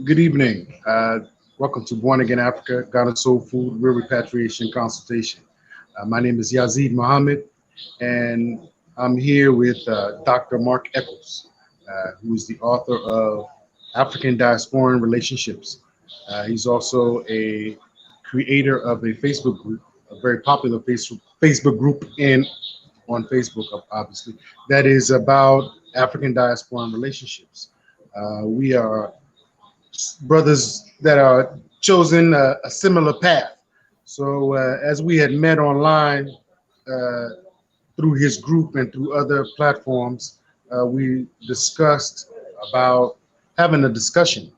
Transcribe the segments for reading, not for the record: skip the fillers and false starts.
Good evening. Welcome to Born Again Africa, Ghana Soul Food, Real Repatriation Consultation. My name is Yazid Muhammad, and I'm here with Dr. Mark Eccles, who is the author of African Diasporan Relationships. He's also a creator of a Facebook group, a very popular Facebook group on Facebook, obviously, that is about African diasporan relationships. We are brothers that are chosen a similar path. So as we had met online uh, through his group and through other platforms, we discussed about having a discussion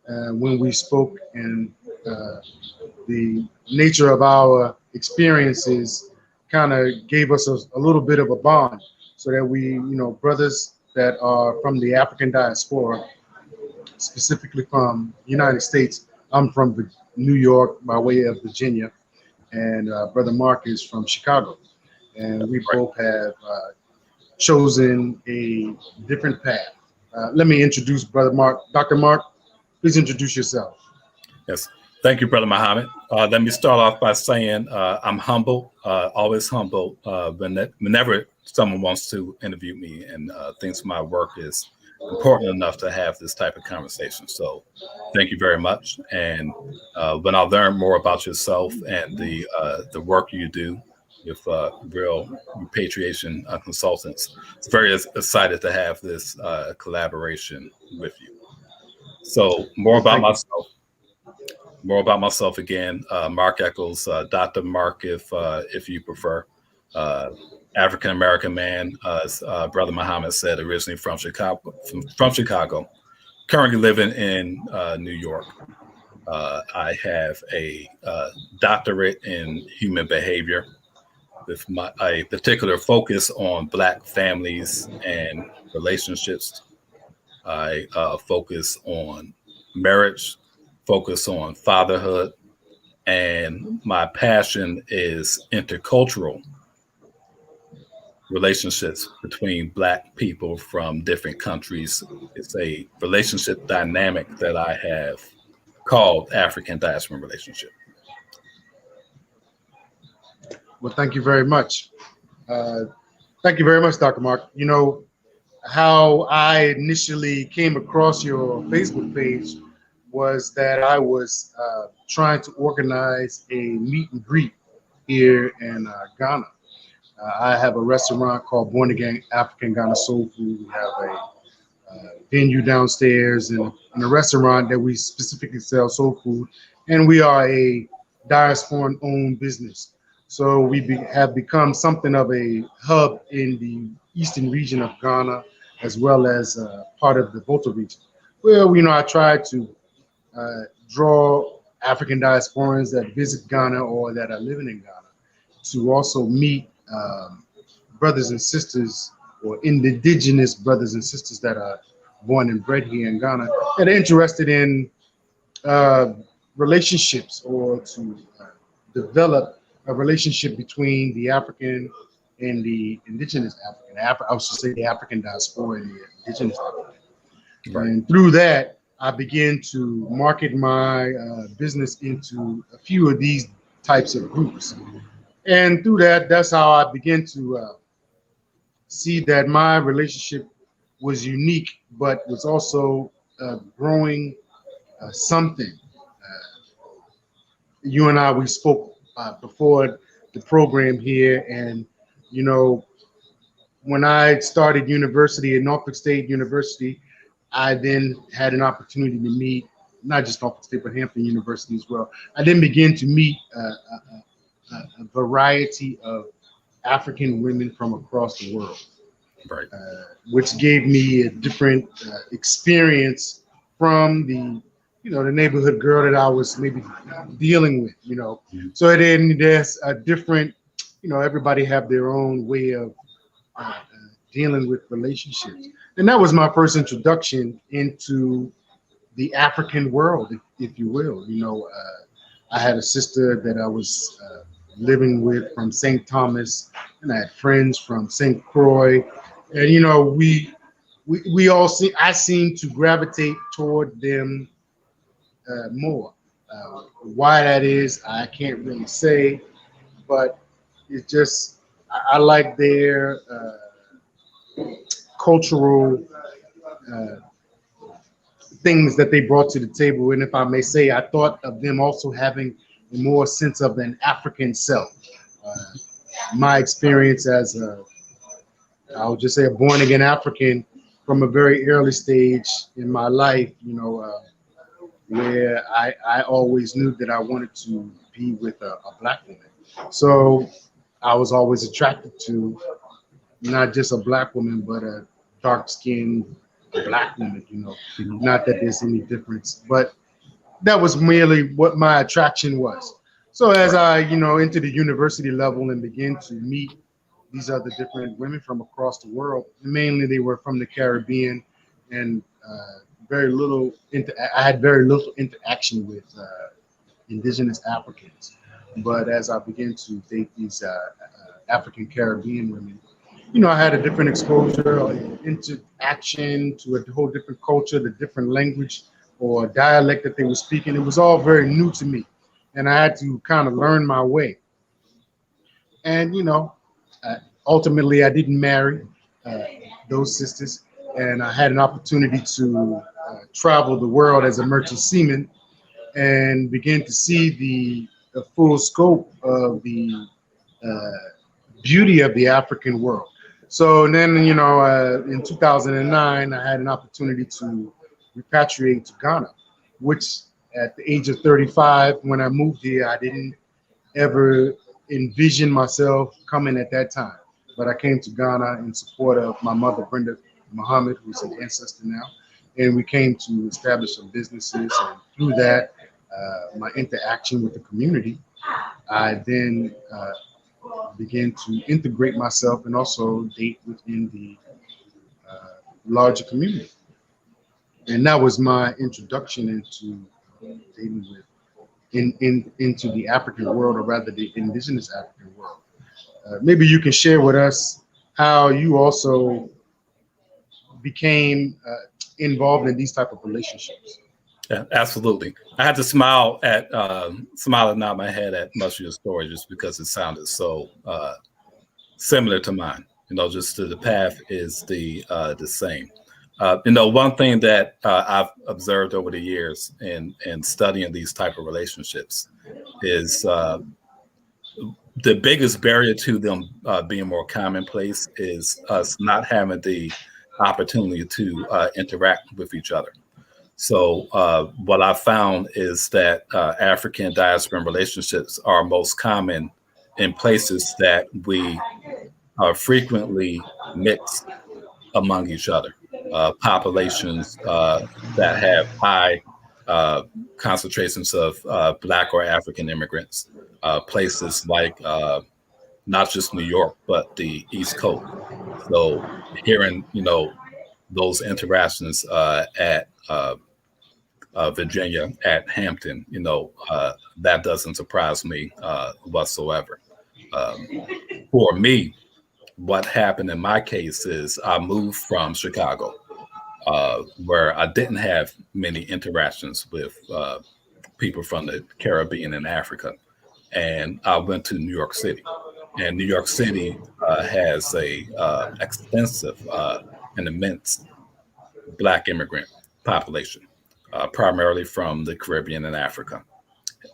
when we spoke, and the nature of our experiences kind of gave us a little bit of a bond, so that we, brothers that are from the African diaspora, specifically from the United States. I'm from New York by way of Virginia, and Brother Mark is from Chicago. And we both have chosen a different path. Let me introduce Brother Mark. Dr. Mark, please introduce yourself. Yes, thank you, Brother Muhammad. Let me start off by saying I'm humble, always humble whenever someone wants to interview me and thinks my work is important enough to have this type of conversation. So thank you very much. And when I learn more about yourself and the work you do with Real Repatriation Consultants, it's very excited to have this collaboration with you. So more about myself again, Mark Eccles, Dr. Mark, if you prefer. African American man, as Brother Muhammad said, originally from Chicago, currently living in New York. I have a doctorate in human behavior with a particular focus on Black families and relationships. I focus on marriage, focus on fatherhood, and my passion is intercultural relationships between Black people from different countries. It's a relationship dynamic that I have called African Diaspora Relationship. Well, thank you very much. Thank you very much, Dr. Mark. You know, how I initially came across your Facebook page was that I was trying to organize a meet and greet here in Ghana. I have a restaurant called Born Again African Ghana Soul Food. We have a venue downstairs and a restaurant that we specifically sell soul food. And we are a diasporan owned business. So we have become something of a hub in the eastern region of Ghana, as well as part of the Volta region. Well, I try to draw African diasporans that visit Ghana or that are living in Ghana to also meet brothers and sisters, or indigenous brothers and sisters that are born and bred here in Ghana, that are interested in relationships, or to develop a relationship between the African and the indigenous African. I should say the African diaspora and the indigenous African. Right. And through that, I began to market my business into a few of these types of groups. And through that, that's how I began to see that my relationship was unique, but was also growing something. You and I, we spoke before the program here, and when I started university at Norfolk State University, I then had an opportunity to meet not just Norfolk State, but Hampton University as well. I then began to meet a variety of African women from across the world, right? Which gave me a different experience from the neighborhood girl that I was maybe dealing with, So then there's a different, everybody have their own way of dealing with relationships. And that was my first introduction into the African world, if you will. I had a sister that I was living with from St. Thomas, and I had friends from St. Croix. And, we we all see. I seem to gravitate toward them more. Why that is, I can't really say, but it's just I like their cultural uh, things that they brought to the table. And if I may say, I thought of them also having a more sense of an African self. Uh, my experience as I'll just say a born again African from a very early stage in my life, where I always knew that I wanted to be with a black woman. So I was always attracted to not just a black woman, but a dark skinned black woman, not that there's any difference, but that was merely what my attraction was. So as I, into the university level and began to meet these other different women from across the world, mainly they were from the Caribbean, and I had very little interaction with indigenous Africans. But as I began to date these African Caribbean women, I had a different exposure or interaction to a whole different culture, the different language or dialect that they were speaking. It was all very new to me, and I had to kind of learn my way. And ultimately, I didn't marry those sisters, and I had an opportunity to travel the world as a merchant seaman and begin to see the full scope of the uh, beauty of the African world. So then, in 2009, I had an opportunity to repatriate to Ghana, which at the age of 35, when I moved here, I didn't ever envision myself coming at that time. But I came to Ghana in support of my mother, Brenda Muhammad, who's an ancestor now. And we came to establish some businesses. And through that, my interaction with the community, I then began to integrate myself and also date within the larger community. And that was my introduction into dating with into the African world, or rather the indigenous African world. Maybe you can share with us how you also became involved in these type of relationships. Yeah, absolutely. I had to smile and nod my head at much of your story just because it sounded so similar to mine. Just the path is the same. One thing that I've observed over the years in studying these type of relationships is the biggest barrier to them being more commonplace is us not having the opportunity to interact with each other. So what I found is that African diaspora relationships are most common in places that we frequently mix among each other. Populations that have high concentrations of Black or African immigrants, places like not just New York, but the East Coast. So hearing, those interactions at Virginia, at Hampton, that doesn't surprise me whatsoever. For me, what happened in my case is I moved from Chicago, where I didn't have many interactions with people from the Caribbean and Africa. And I went to New York City. And New York City has a extensive and immense Black immigrant population, primarily from the Caribbean and Africa.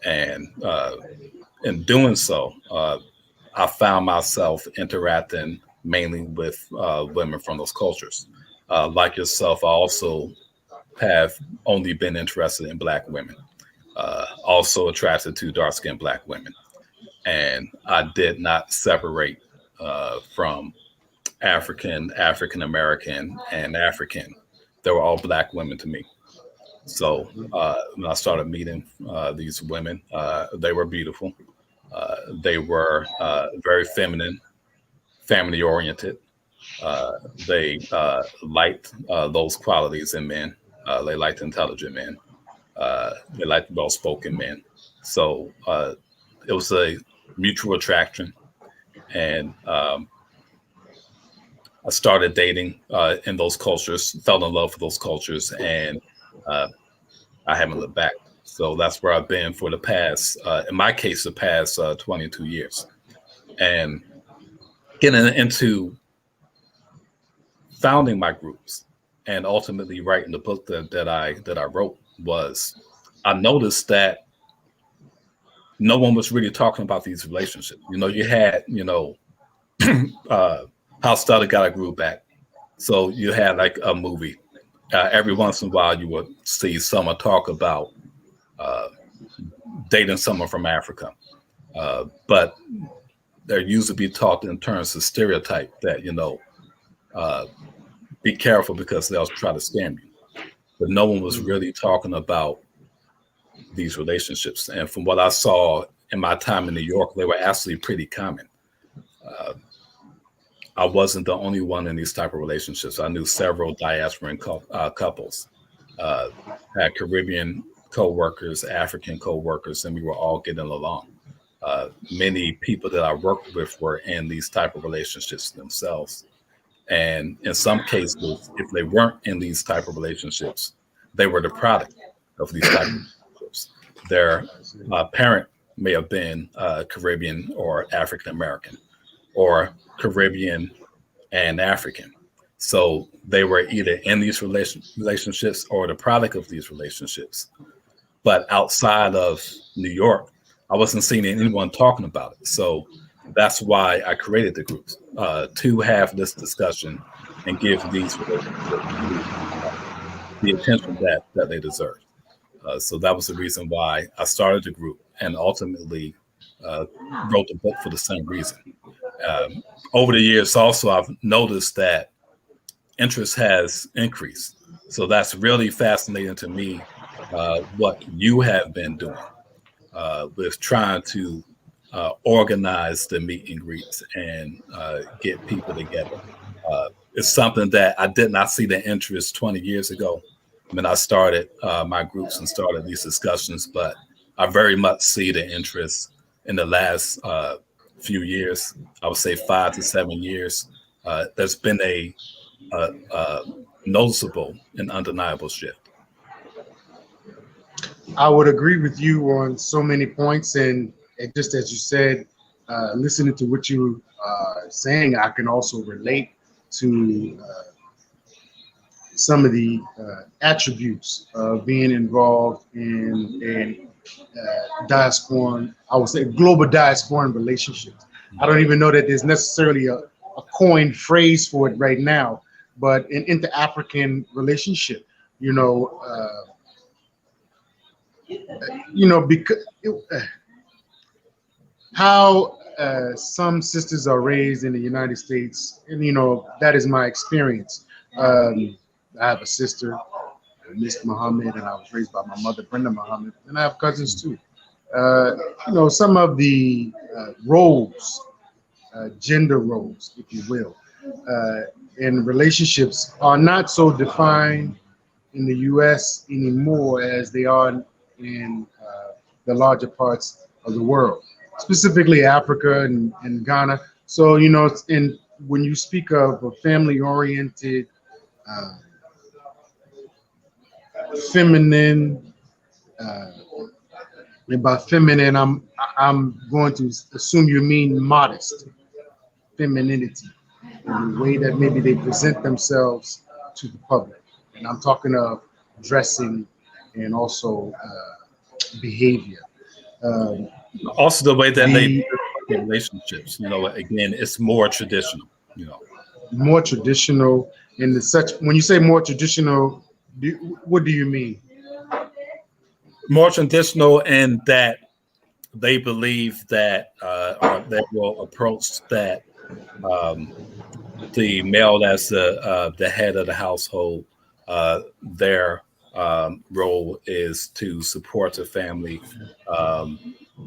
And in doing so, I found myself interacting mainly with women from those cultures. Like yourself, I also have only been interested in Black women, also attracted to dark-skinned Black women. And I did not separate from African, African American, and African. They were all Black women to me. So when I started meeting these women, they were beautiful. They were very feminine, family oriented. They liked those qualities in men. They liked intelligent men. They liked well spoken men. So it was a mutual attraction. And I started dating in those cultures, fell in love with those cultures, and I haven't looked back. So that's where I've been for the past, in my case, the past 22 years. And getting into founding my groups and ultimately writing the book that I wrote was, I noticed that no one was really talking about these relationships. You had, How Stutter Got a Groove Back. So you had like a movie. Every once in a while, you would see someone talk about dating someone from Africa. But they're usually be taught in terms of stereotype that, be careful because they'll try to scam you. But no one was really talking about these relationships. And from what I saw in my time in New York, they were actually pretty common. I wasn't the only one in these type of relationships. I knew several diasporan couples, had Caribbean co-workers, African co-workers, and we were all getting along. Many people that I worked with were in these type of relationships themselves. And in some cases, if they weren't in these type of relationships, they were the product of these type of relationships. Their parent may have been Caribbean or African American, or Caribbean and African. So they were either in these relationships or the product of these relationships. But outside of New York, I wasn't seeing anyone talking about it. So that's why I created the groups, to have this discussion and give these relationships the attention that they deserve. So that was the reason why I started the group, and ultimately wrote the book for the same reason. Over the years also, I've noticed that interest has increased. So that's really fascinating to me, what you have been doing with trying to organize the meet and greets and get people together. It's something that I did not see the interest 20 years ago when I started my groups and started these discussions, but I very much see the interest in the last few years. I would say 5 to 7 years. There's been a noticeable and undeniable shift. I would agree with you on so many points, and just as you said, listening to what you are saying, I can also relate to some of the attributes of being involved in a diasporan, I would say global diasporan relationships. I don't even know that there's necessarily a coined phrase for it right now, but an inter-African relationship, because how some sisters are raised in the United States, and that is my experience. I have a sister, Miss Muhammad, and I was raised by my mother, Brenda Muhammad, and I have cousins too. Some of the roles, gender roles, if you will, in relationships are not so defined in the U.S. anymore as they are in the larger parts of the world, specifically Africa and Ghana. So, when you speak of a family-oriented, feminine, and by feminine, I'm going to assume you mean modest femininity, in the way that maybe they present themselves to the public. And I'm talking of dressing and also behavior. Also, the way that they relationships, again, it's more traditional. More traditional in the such. When you say more traditional, what do you mean? More traditional in that they believe that, or they will approach that the male as the head of the household, their role is to support the family.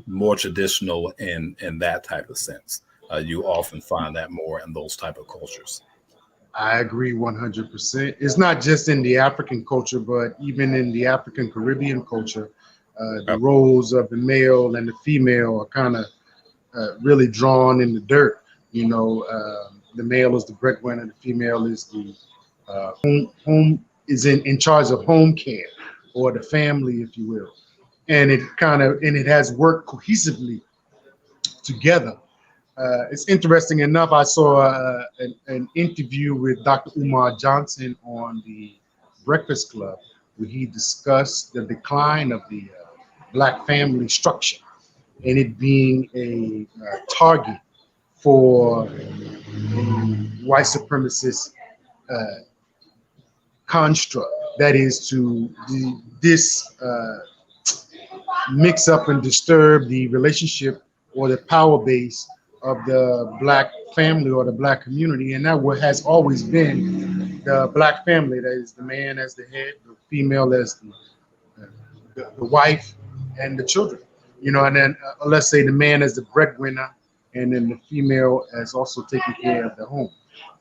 More traditional in that type of sense. You often find that more in those type of cultures. I agree 100%. It's not just in the African culture, but even in the African Caribbean culture, the roles of the male and the female are kind of really drawn in the dirt. the male is the breadwinner, the female is the home is in charge of home care or the family, if you will. And it has worked cohesively together. It's interesting enough, I saw an interview with Dr. Umar Johnson on the Breakfast Club, where he discussed the decline of the Black family structure and it being a target for the white supremacist construct. That is to mix up and disturb the relationship or the power base of the Black family or the Black community. And that has always been the Black family. That is the man as the head, the female as the wife, and the children. You know, and then let's say the man as the breadwinner, and then the female as also taking care of the home.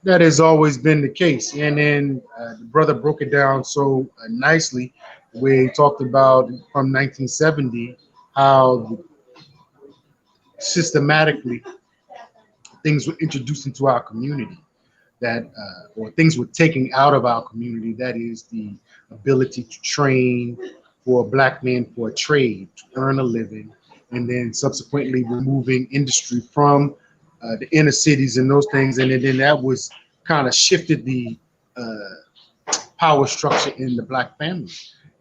That has always been the case. And then the brother broke it down so nicely, where he talked about from 1970 how systematically things were introduced into our community or things were taken out of our community. That is the ability to train for a Black man for a trade, to earn a living, and then subsequently removing industry from the inner cities and those things. And then that was kind of shifted the power structure in the Black family.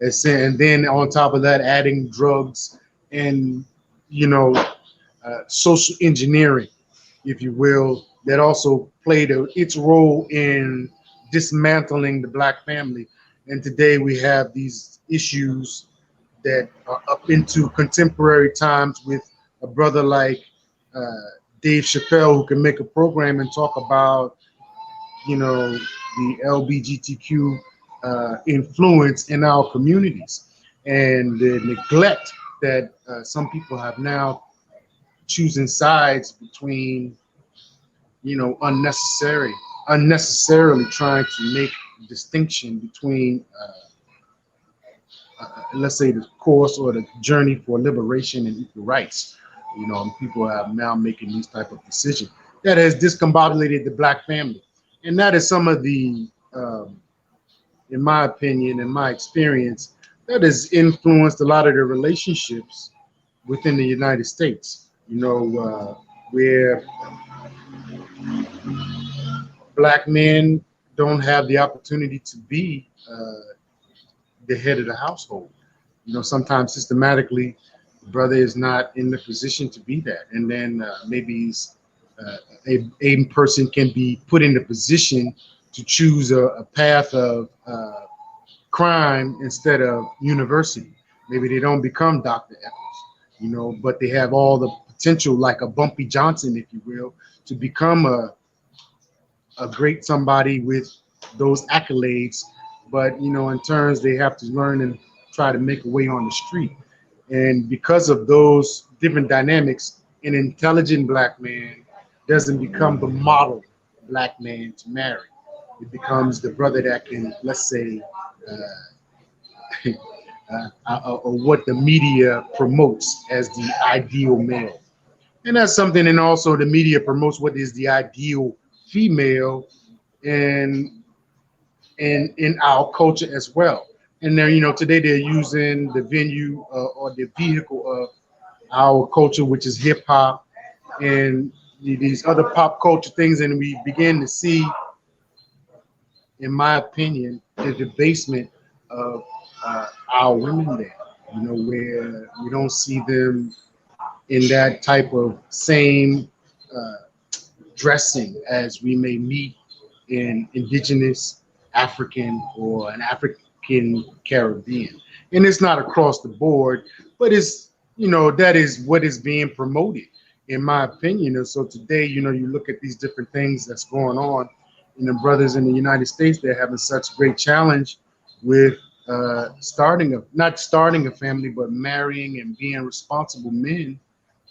And then on top of that, adding drugs and, social engineering, if you will, that also played its role in dismantling the Black family. And today we have these issues that are up into contemporary times with a brother like Dave Chappelle, who can make a program and talk about, the LGBTQ influence in our communities and the neglect that some people have now choosing sides between, unnecessarily trying to make a distinction between, let's say, the course or the journey for liberation and equal rights. People are now making these type of decisions that has discombobulated the Black family. And that is some of the, in my opinion, in my experience, that has influenced a lot of the relationships within the United States, where Black men don't have the opportunity to be the head of the household. Sometimes systematically, the brother is not in the position to be that. And then maybe a person can be put in the position to choose a path of crime instead of university. Maybe they don't become Dr. Eccles, but they have all the potential, like a Bumpy Johnson, if you will, to become a great somebody with those accolades. But, in turns, they have to learn and try to make a way on the street. And because of those different dynamics, an intelligent Black man doesn't become the model Black man to marry. It becomes the brother that can, let's say, or what the media promotes as the ideal male. And that's something, and also the media promotes what is the ideal female in our culture as well. And then, today they're using the venue or the vehicle of our culture, which is hip hop and these other pop culture things. And we begin to see, in my opinion, the debasement of our women there, where we don't see them in that type of same dressing as we may meet in Indigenous, African, or an African Caribbean. And it's not across the board, but it's, that is what is being promoted, in my opinion. And so today, you look at these different things that's going on, and the brothers in the United States, they're having such great challenge with not starting a family, but marrying and being responsible men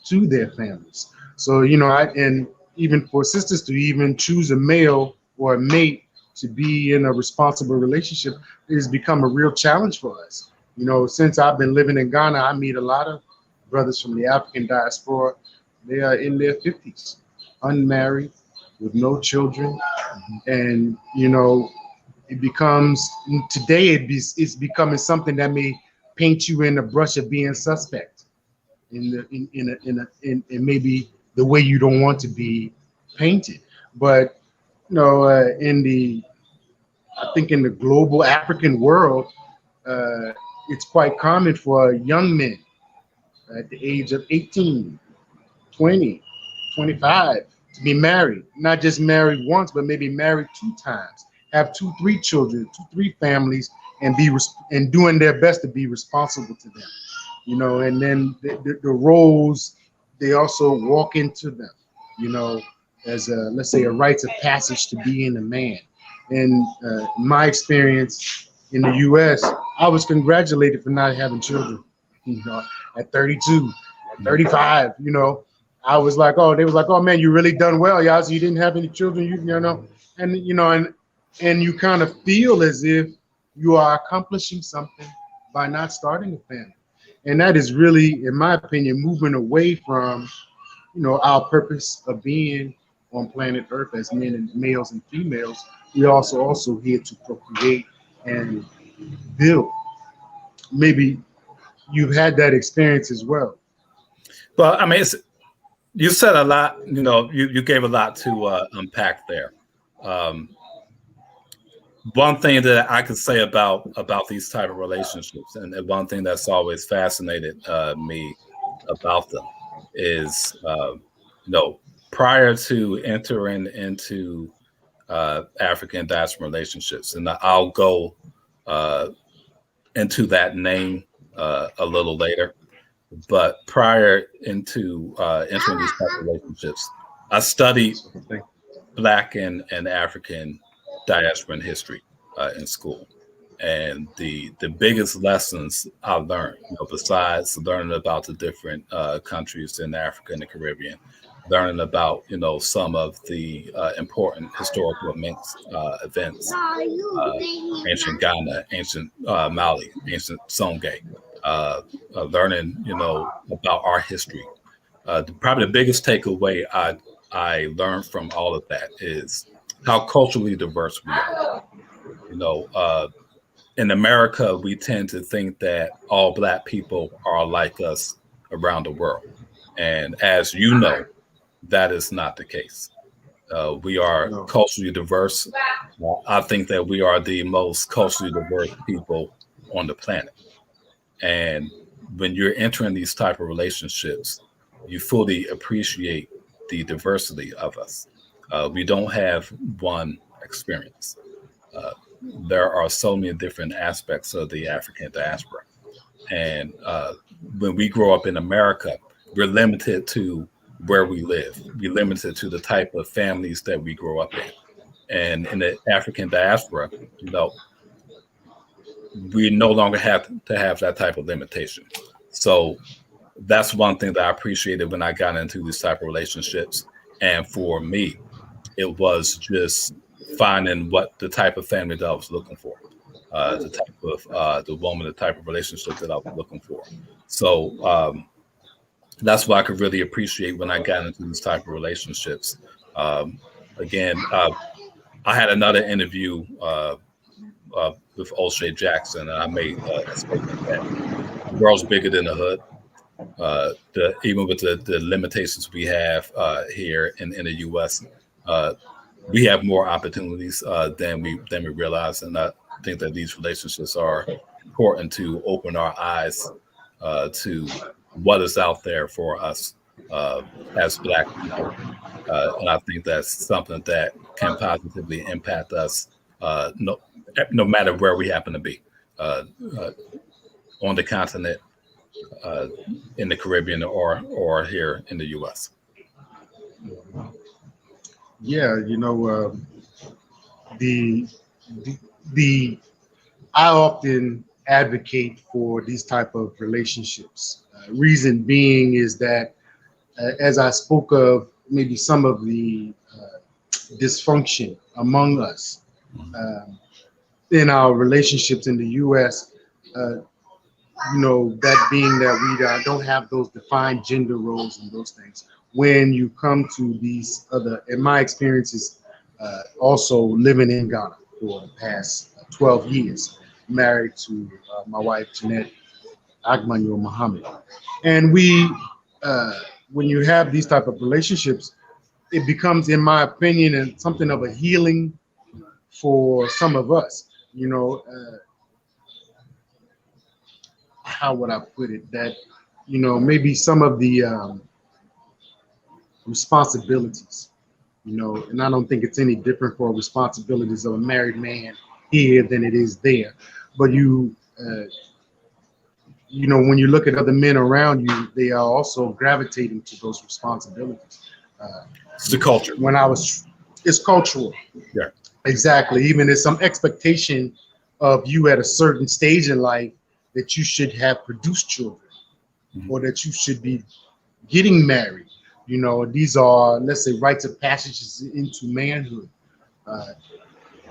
to their families. So, and even for sisters to even choose a male or a mate to be in a responsible relationship, it has become a real challenge for us. Since I've been living in Ghana, I meet a lot of brothers from the African diaspora. They are in their 50s, unmarried, with no children, and you know, it becomes today it's becoming something that may paint you in the brush of being suspect in maybe the way you don't want to be painted. But you know, I think in the global African world, it's quite common for young men at the age of 18, 20, 25 to be married, not just married once, but maybe married 2 times, have 2, 3 children, 2, 3 families, and and doing their best to be responsible to them. You know, and then the roles they also walk into them, you know, as let's say a rites of passage to being a man. And my experience in the U.S., I was congratulated for not having children. You know, at 32, at 35, you know, I was like, oh, they was like, oh man, you really done well, Yazid. You didn't have any children, you know, and you know, and you kind of feel as if you are accomplishing something by not starting a family. And that is really, in my opinion, moving away from, you know, our purpose of being on planet Earth as men and males and females. We also here to procreate and build. Maybe you've had that experience as well. Well, I mean, you said a lot. You know, you gave a lot to unpack there. One thing that I could say about these type of relationships, and one thing that's always fascinated me about them is, you know, prior to entering into African diaspora relationships, and I'll go into that name a little later. But prior into entering these type of relationships, I studied Black and African diaspora history in school, and the biggest lessons I learned, you know, besides learning about the different countries in Africa and the Caribbean, learning about, you know, some of the important historical events, ancient Ghana, ancient Mali, ancient Songhai, learning, you know, about our history. Probably the biggest takeaway I learned from all of that is how culturally diverse we are. You know, in America, we tend to think that all Black people are like us around the world. And as you know, that is not the case. We are culturally diverse. I think that we are the most culturally diverse people on the planet. And when you're entering these type of relationships, you fully appreciate the diversity of us. We don't have one experience. There are so many different aspects of the African diaspora. And when we grow up in America, we're limited to where we live. We're limited to the type of families that we grow up in. And in the African diaspora, you know, we no longer have to have that type of limitation. So that's one thing that I appreciated when I got into these type of relationships. And for me, it was just finding what the type of family that I was looking for, the type of the woman, the type of relationship that I was looking for. So that's what I could really appreciate when I got into these type of relationships. Again, I had another interview with O'Shea Jackson, and I made a statement that the world's bigger than the hood. Even with the limitations we have here in the U.S., we have more opportunities than we realize, and I think that these relationships are important to open our eyes to what is out there for us as Black people, and I think that's something that can positively impact us, no matter where we happen to be, on the continent, in the Caribbean, or here in the U.S. Yeah, you know, I often advocate for these type of relationships. Reason being is that, as I spoke of, maybe some of the dysfunction among us in our relationships in the U.S. You know, that being that we don't have those defined gender roles and those things. when you come to these other, in my experiences, also living in Ghana for the past 12 years, married to my wife, Jeanette Agmanyo Muhammad. And when you have these type of relationships, it becomes, in my opinion, and something of a healing for some of us. How would I put it? That, maybe some of the responsibilities, and I don't think it's any different for responsibilities of a married man here than it is there. But when you look at other men around you, they are also gravitating to those responsibilities. It's the culture. It's cultural. Yeah. Exactly. Even there's some expectation of you at a certain stage in life that you should have produced children, or that you should be getting married. These are, let's say, rites of passages into manhood,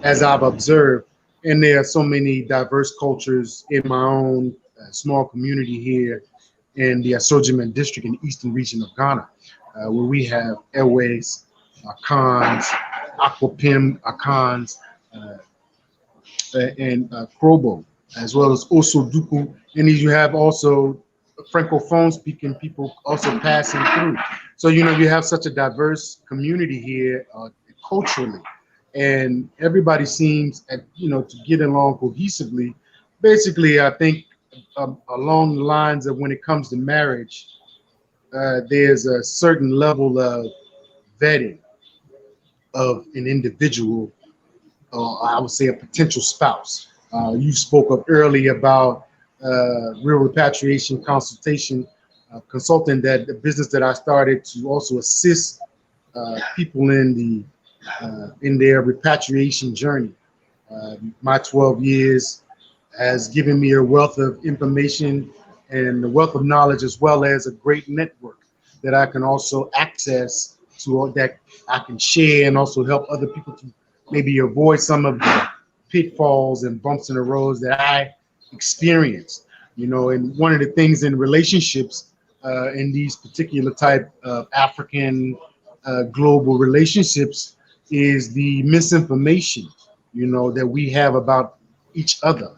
as I've observed. And there are so many diverse cultures in my own small community here in the Asojiman district in the eastern region of Ghana, where we have Airways, Akans, Aquapim, Akans, and Krobo, as well as Osoduku. And you have also Francophone speaking people also passing through. So, you have such a diverse community here culturally, and everybody seems to get along cohesively. Basically, I think along the lines of when it comes to marriage, there's a certain level of vetting of an individual, or I would say a potential spouse. You spoke up early about real repatriation consultation, consulting, that the business that I started to also assist people in their repatriation journey. My 12 years has given me a wealth of information and a wealth of knowledge, as well as a great network that I can also access to, that I can share, and also help other people to maybe avoid some of the pitfalls and bumps in the roads that I experienced. And one of the things in relationships, in these particular type of African global relationships, is the misinformation, that we have about each other.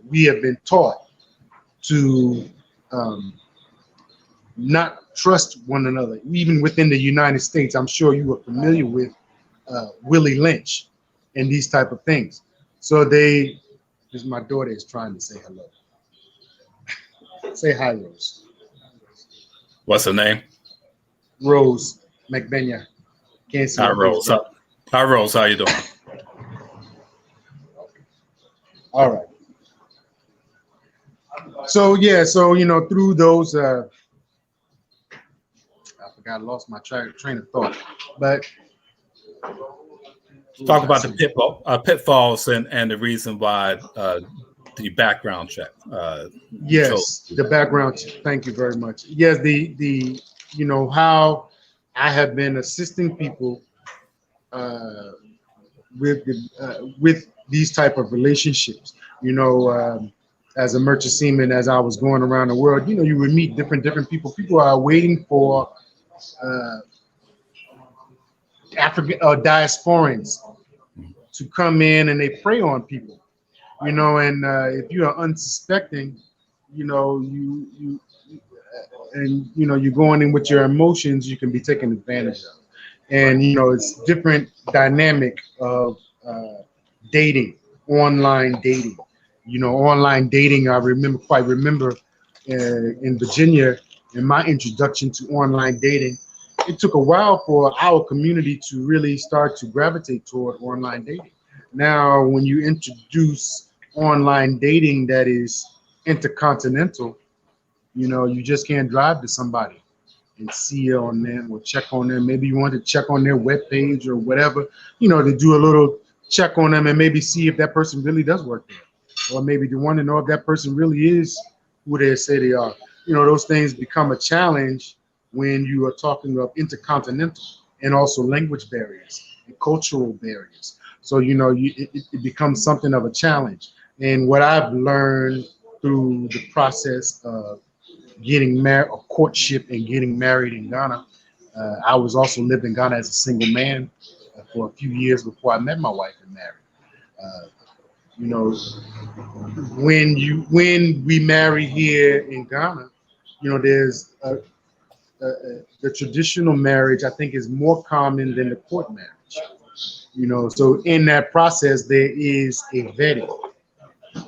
We have been taught to not trust one another. Even within the United States, I'm sure you are familiar with Willie Lynch and these type of things. So my daughter is trying to say hello. Say hi, Rose. What's her name? Rose McBenya. Can't see. Hi, Rose. Hi, Rose. How you doing? All right. So yeah, through those, I forgot, I lost my train of thought. But talk about the pitfalls and the reason why the background check. Yes, the background check. Thank you very much. Yes, the how I have been assisting people with these type of relationships. As a merchant seaman, as I was going around the world, you would meet different people. People are waiting for African diasporans to come in, and they prey on people. And if you are unsuspecting, you're going in with your emotions, you can be taken advantage of. And it's different dynamic of dating, online dating. Online dating, I remember in Virginia, in my introduction to online dating, it took a while for our community to really start to gravitate toward online dating. Now, when you introduce online dating that is intercontinental, you just can't drive to somebody and see on them or check on them. Maybe you want to check on their webpage or whatever, to do a little check on them and maybe see if that person really does work there. Or maybe you want to know if that person really is who they say they are. Those things become a challenge when you are talking of intercontinental, and also language barriers and cultural barriers. So, it becomes something of a challenge. And what I've learned through the process of getting married, or courtship and getting married in Ghana. I was also lived in Ghana as a single man for a few years before I met my wife and married. You know, when we marry here in Ghana, you know, there's the traditional marriage, I think, is more common than the court marriage. You know, so in that process, there is a vetting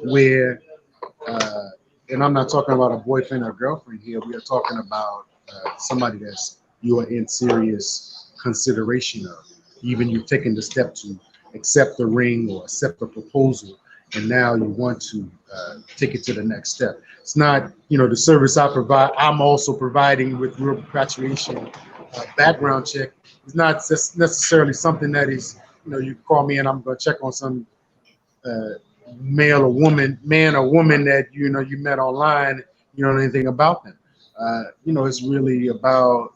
where, and I'm not talking about a boyfriend or girlfriend here. We are talking about somebody that's you are in serious consideration of. Even you've taken the step to accept the ring or accept the proposal, and now you want to take it to the next step. It's not, you know, the service I provide. I'm also providing with repatriation background check. It's not just necessarily something that is, you know, you call me and I'm going to check on some man or woman that you know you met online. You don't know anything about them. You know, it's really about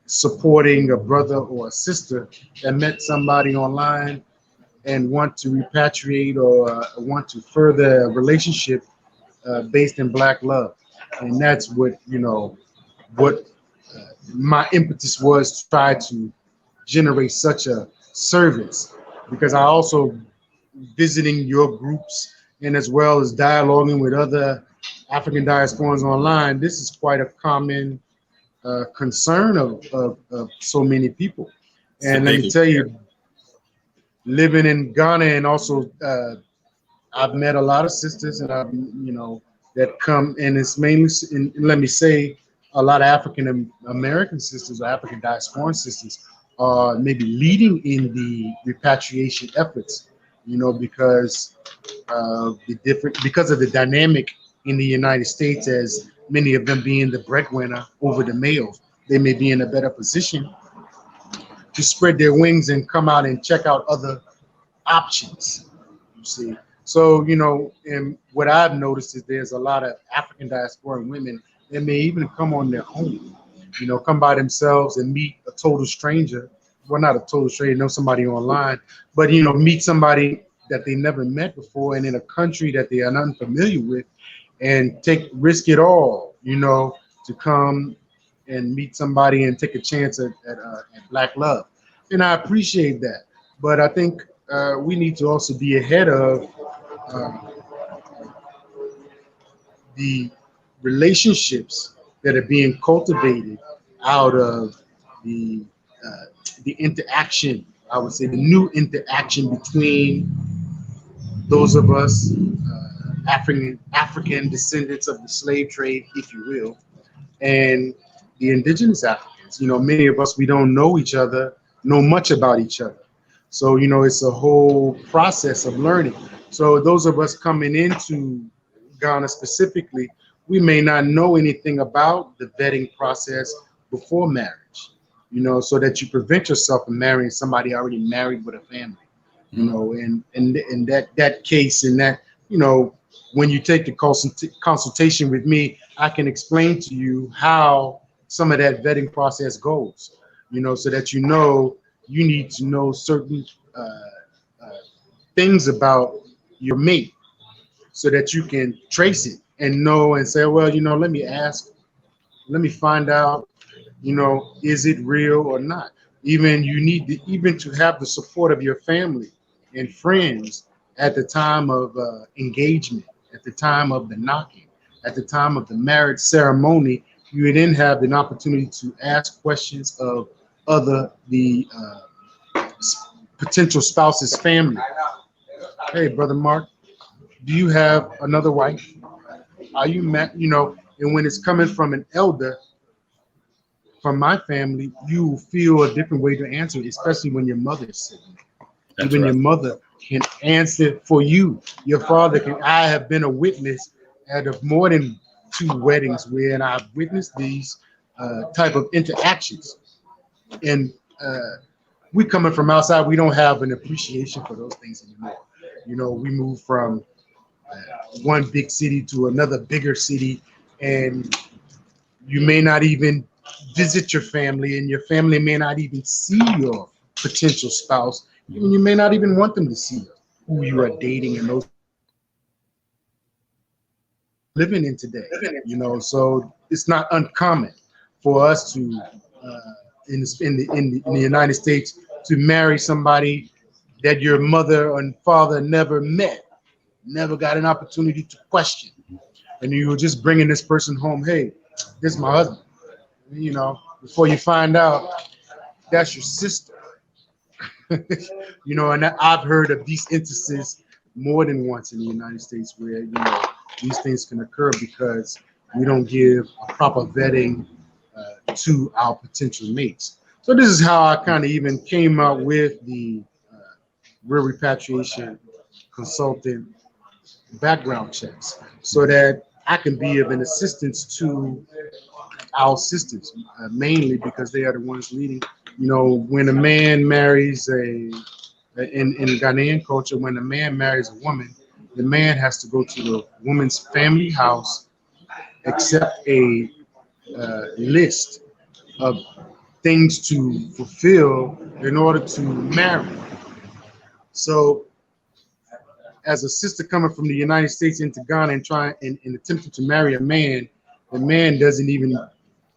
supporting a brother or a sister that met somebody online and want to repatriate or want to further a relationship based in Black love. And that's what, you know, what my impetus was to try to generate such a service, because I also visiting your groups and as well as dialoguing with other African diasporans online. This is quite a common concern of so many people. And let me tell you, living in Ghana and also I've met a lot of sisters and I've, you know, that come, and it's mainly, let me say, a lot of African American sisters or African diasporan sisters are maybe leading in the repatriation efforts, you know, because of the dynamic in the United States, as many of them being the breadwinner over the males, they may be in a better position to spread their wings and come out and check out other options, you see. So, you know, and what I've noticed is there's a lot of African diaspora women that may even come on their own, you know, come by themselves and meet a total stranger. Well, not a total stranger, know somebody online, but, you know, meet somebody that they never met before and in a country that they are unfamiliar with, and risk it all, you know, to come and meet somebody and take a chance at Black love. And I appreciate that. But I think we need to also be ahead of the relationships that are being cultivated out of the interaction, I would say the new interaction between those of us African descendants of the slave trade, if you will, and the indigenous Africans. You know, many of us, we don't know much about each other. So, you know, it's a whole process of learning. So those of us coming into Ghana specifically, we may not know anything about the vetting process before marriage, you know, so that you prevent yourself from marrying somebody already married with a family, you know, and that case, and that, you know, when you take the consultation with me, I can explain to you how some of that vetting process goes, you know, so that you know you need to know certain things about your mate so that you can trace it and know and say, well, you know, let me find out, you know, is it real or not? Even you need to have the support of your family and friends at the time of engagement, at the time of the knocking, at the time of the marriage ceremony. You then have an opportunity to ask questions of the potential spouse's family. Hey, Brother Mark, do you have another wife? Are you met? You know, and when it's coming from an elder, from my family, you feel a different way to answer it, especially when your mother is sitting there. Even your mother can answer for you. Your father can. I have been a witness at more than 2 weddings where I've witnessed these type of interactions. And we coming from outside, we don't have an appreciation for those things anymore. You know, we move from one big city to another bigger city, and you may not even visit your family, and your family may not even see your potential spouse. You may not even want them to see who you are dating and those. living in today. So it's not uncommon for us to in the United States to marry somebody that your mother and father never met, never got an opportunity to question, and you were just bringing this person home. Hey, this is my husband. Before you find out, that's your sister. And I've heard of these instances more than once in the United States where these things can occur because we don't give a proper vetting to our potential mates. So this is how I kind of even came out with the real repatriation consultant background checks, so that I can be of an assistance to our sisters, mainly because they are the ones leading. When a man marries in Ghanaian culture, when a man marries a woman, the man has to go to the woman's family house, accept a list of things to fulfill in order to marry. So, as a sister coming from the United States into Ghana and trying and attempting to marry a man, the man doesn't even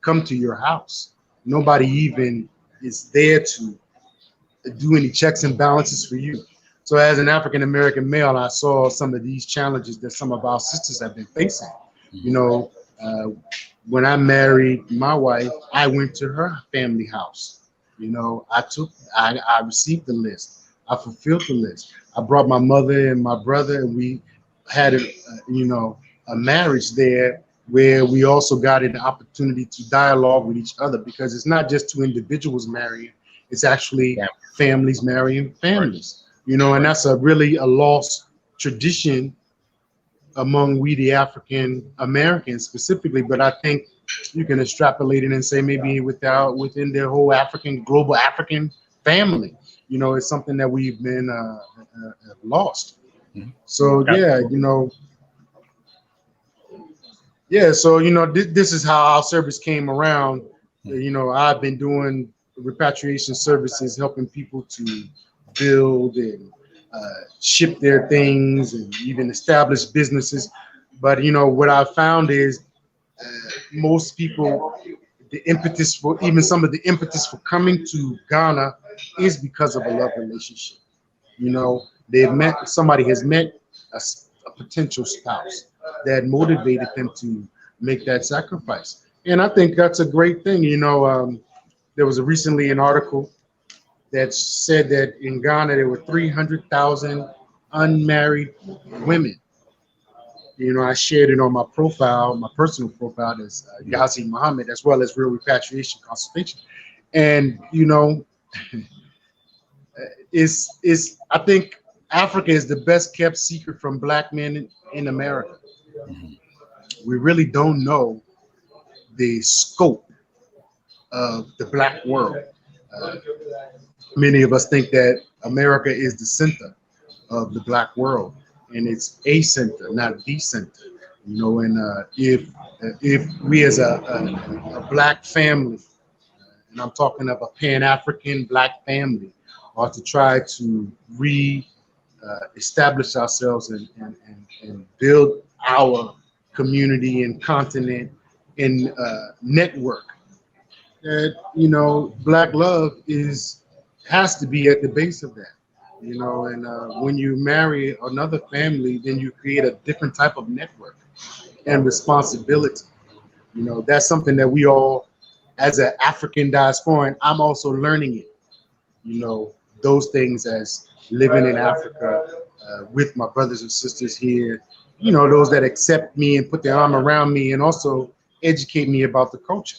come to your house. Nobody even is there to do any checks and balances for you. So as an African American male, I saw some of these challenges that some of our sisters have been facing. When I married my wife, I went to her family house. I received the list. I fulfilled the list. I brought my mother and my brother, and we had a marriage there where we also got an opportunity to dialogue with each other, because it's not just two individuals marrying, it's actually families marrying families, and that's really a lost tradition among we the African Americans specifically, but I think you can extrapolate it and say maybe within their whole global African family, it's something that we've been lost. So this is how our service came around. I've been doing repatriation services, helping people to build and ship their things and even establish businesses. But what I found is most people, some of the impetus for coming to Ghana is because of a love relationship. Somebody has met a potential spouse that motivated them to make that sacrifice. And I think that's a great thing. There was recently an article that said that in Ghana there were 300,000 unmarried women. I shared it on my profile, my personal profile, as Yazid Muhammad, as well as Real Repatriation Consultation. And I think Africa is the best kept secret from Black men in America. We really don't know the scope of the Black world. Many of us think that America is the center of the Black world, and it's a center, not the center. And if we as a Black family, and I'm talking of a Pan-African Black family, are to try to establish ourselves and build our community and continent and network, that Black love has to be at the base of that. And when you marry another family, then you create a different type of network and responsibility. That's something that we all, as an African diaspora, I'm also learning it. Those things as living in Africa with my brothers and sisters here, those that accept me and put their arm around me and also educate me about the culture.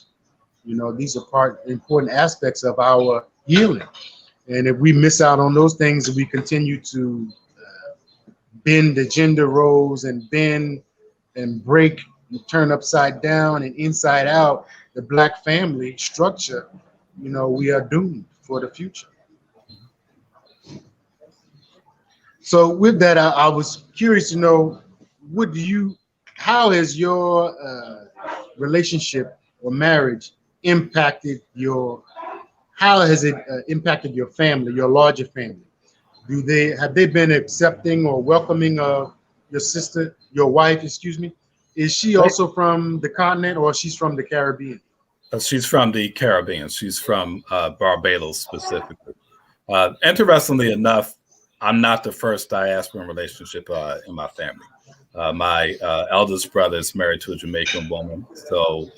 These are important aspects of our healing. And if we miss out on those things and we continue to bend the gender roles and bend and break and turn upside down and inside out the Black family structure, we are doomed for the future. So with that, I was curious to know, how has your relationship or marriage impacted how has it impacted your family, your larger family? Have they been accepting or welcoming of your wife, Is she also from the continent, or she's from the Caribbean? She's from the Caribbean. She's from Barbados specifically. Interestingly enough, I'm not the first diasporan relationship in my family. My eldest brother is married to a Jamaican woman, so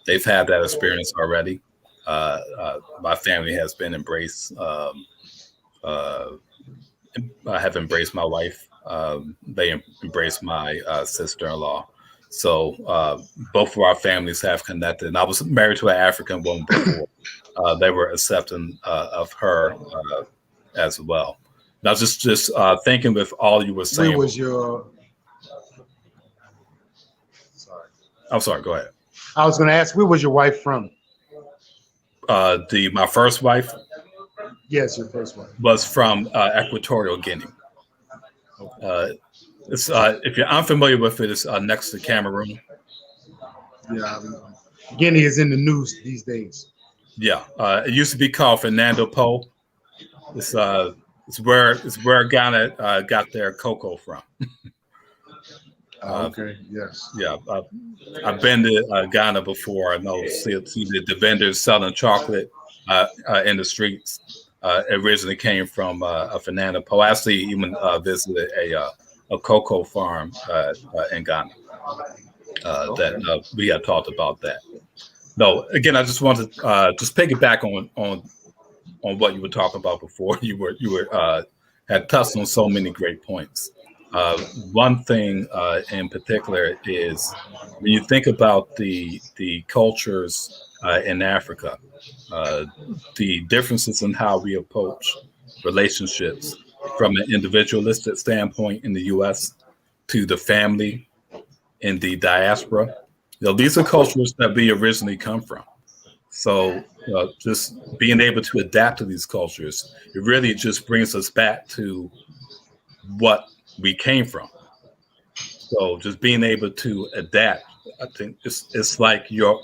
they've had that experience already. My family has been embraced. I have embraced my wife. They embraced my sister-in-law. So both of our families have connected. And I was married to an African woman before. They were accepting of her as well. Now, just thinking with all you were saying. Where was your? Sorry. I'm sorry. Go ahead. I was going to ask, where was your wife from? My first wife. Yes, your first wife was from Equatorial Guinea. It's if you're unfamiliar with it, it's next to Cameroon. Yeah, Guinea is in the news these days. Yeah, it used to be called Fernando Po. It's where Ghana got their cocoa from. Okay. Yes. Yeah, I've been to Ghana before. I know see the vendors selling chocolate in the streets. Originally came from Fernando Po. I actually even visited a cocoa farm in Ghana. That we had talked about that. No, again, I just wanted to just piggyback on what you were talking about before. You were had touched on so many great points. One thing in particular is when you think about the cultures in Africa, the differences in how we approach relationships from an individualistic standpoint in the U.S. to the family in the diaspora. These are cultures that we originally come from. So just being able to adapt to these cultures, it really just brings us back to what we came from. So just being able to adapt, I think it's like you're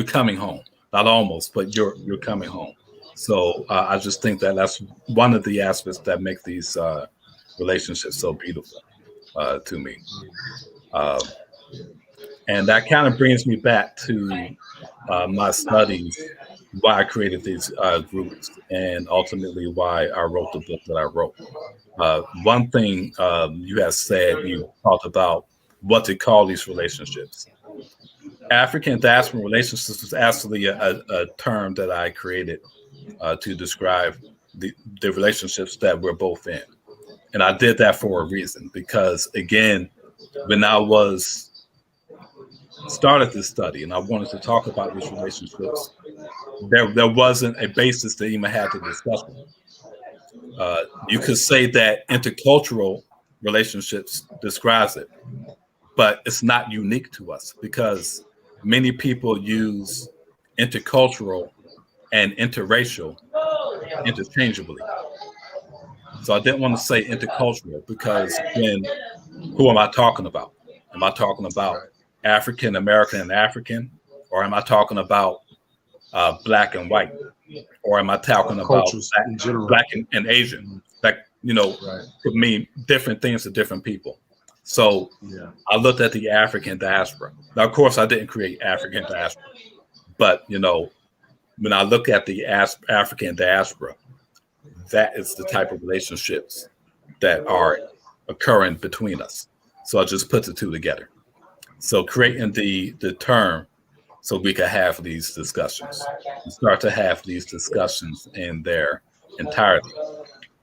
coming home. Not almost, but you're coming home. So I just think that that's one of the aspects that make these relationships so beautiful to me. And that kind of brings me back to my studies, why I created these groups, and ultimately why I wrote the book that I wrote. One thing you have said, you talked about what to call these relationships. African diaspora relationships is actually a term that I created to describe the relationships that we're both in. And I did that for a reason, because again, when I started this study and I wanted to talk about these relationships, there wasn't a basis to even have the discussion. You could say that intercultural relationships describes it, but it's not unique to us because many people use intercultural and interracial interchangeably. So I didn't want to say intercultural because then who am I talking about? Am I talking about African American and African, or am I talking about black and white, or am I talking about black and Asian? That could mean different things to different people. So I looked at the African diaspora. Now, of course, I didn't create African diaspora, but when I look at the African diaspora, that is the type of relationships that are occurring between us. So I just put the two together. So creating the term so we can have these discussions, start to have these discussions in their entirety.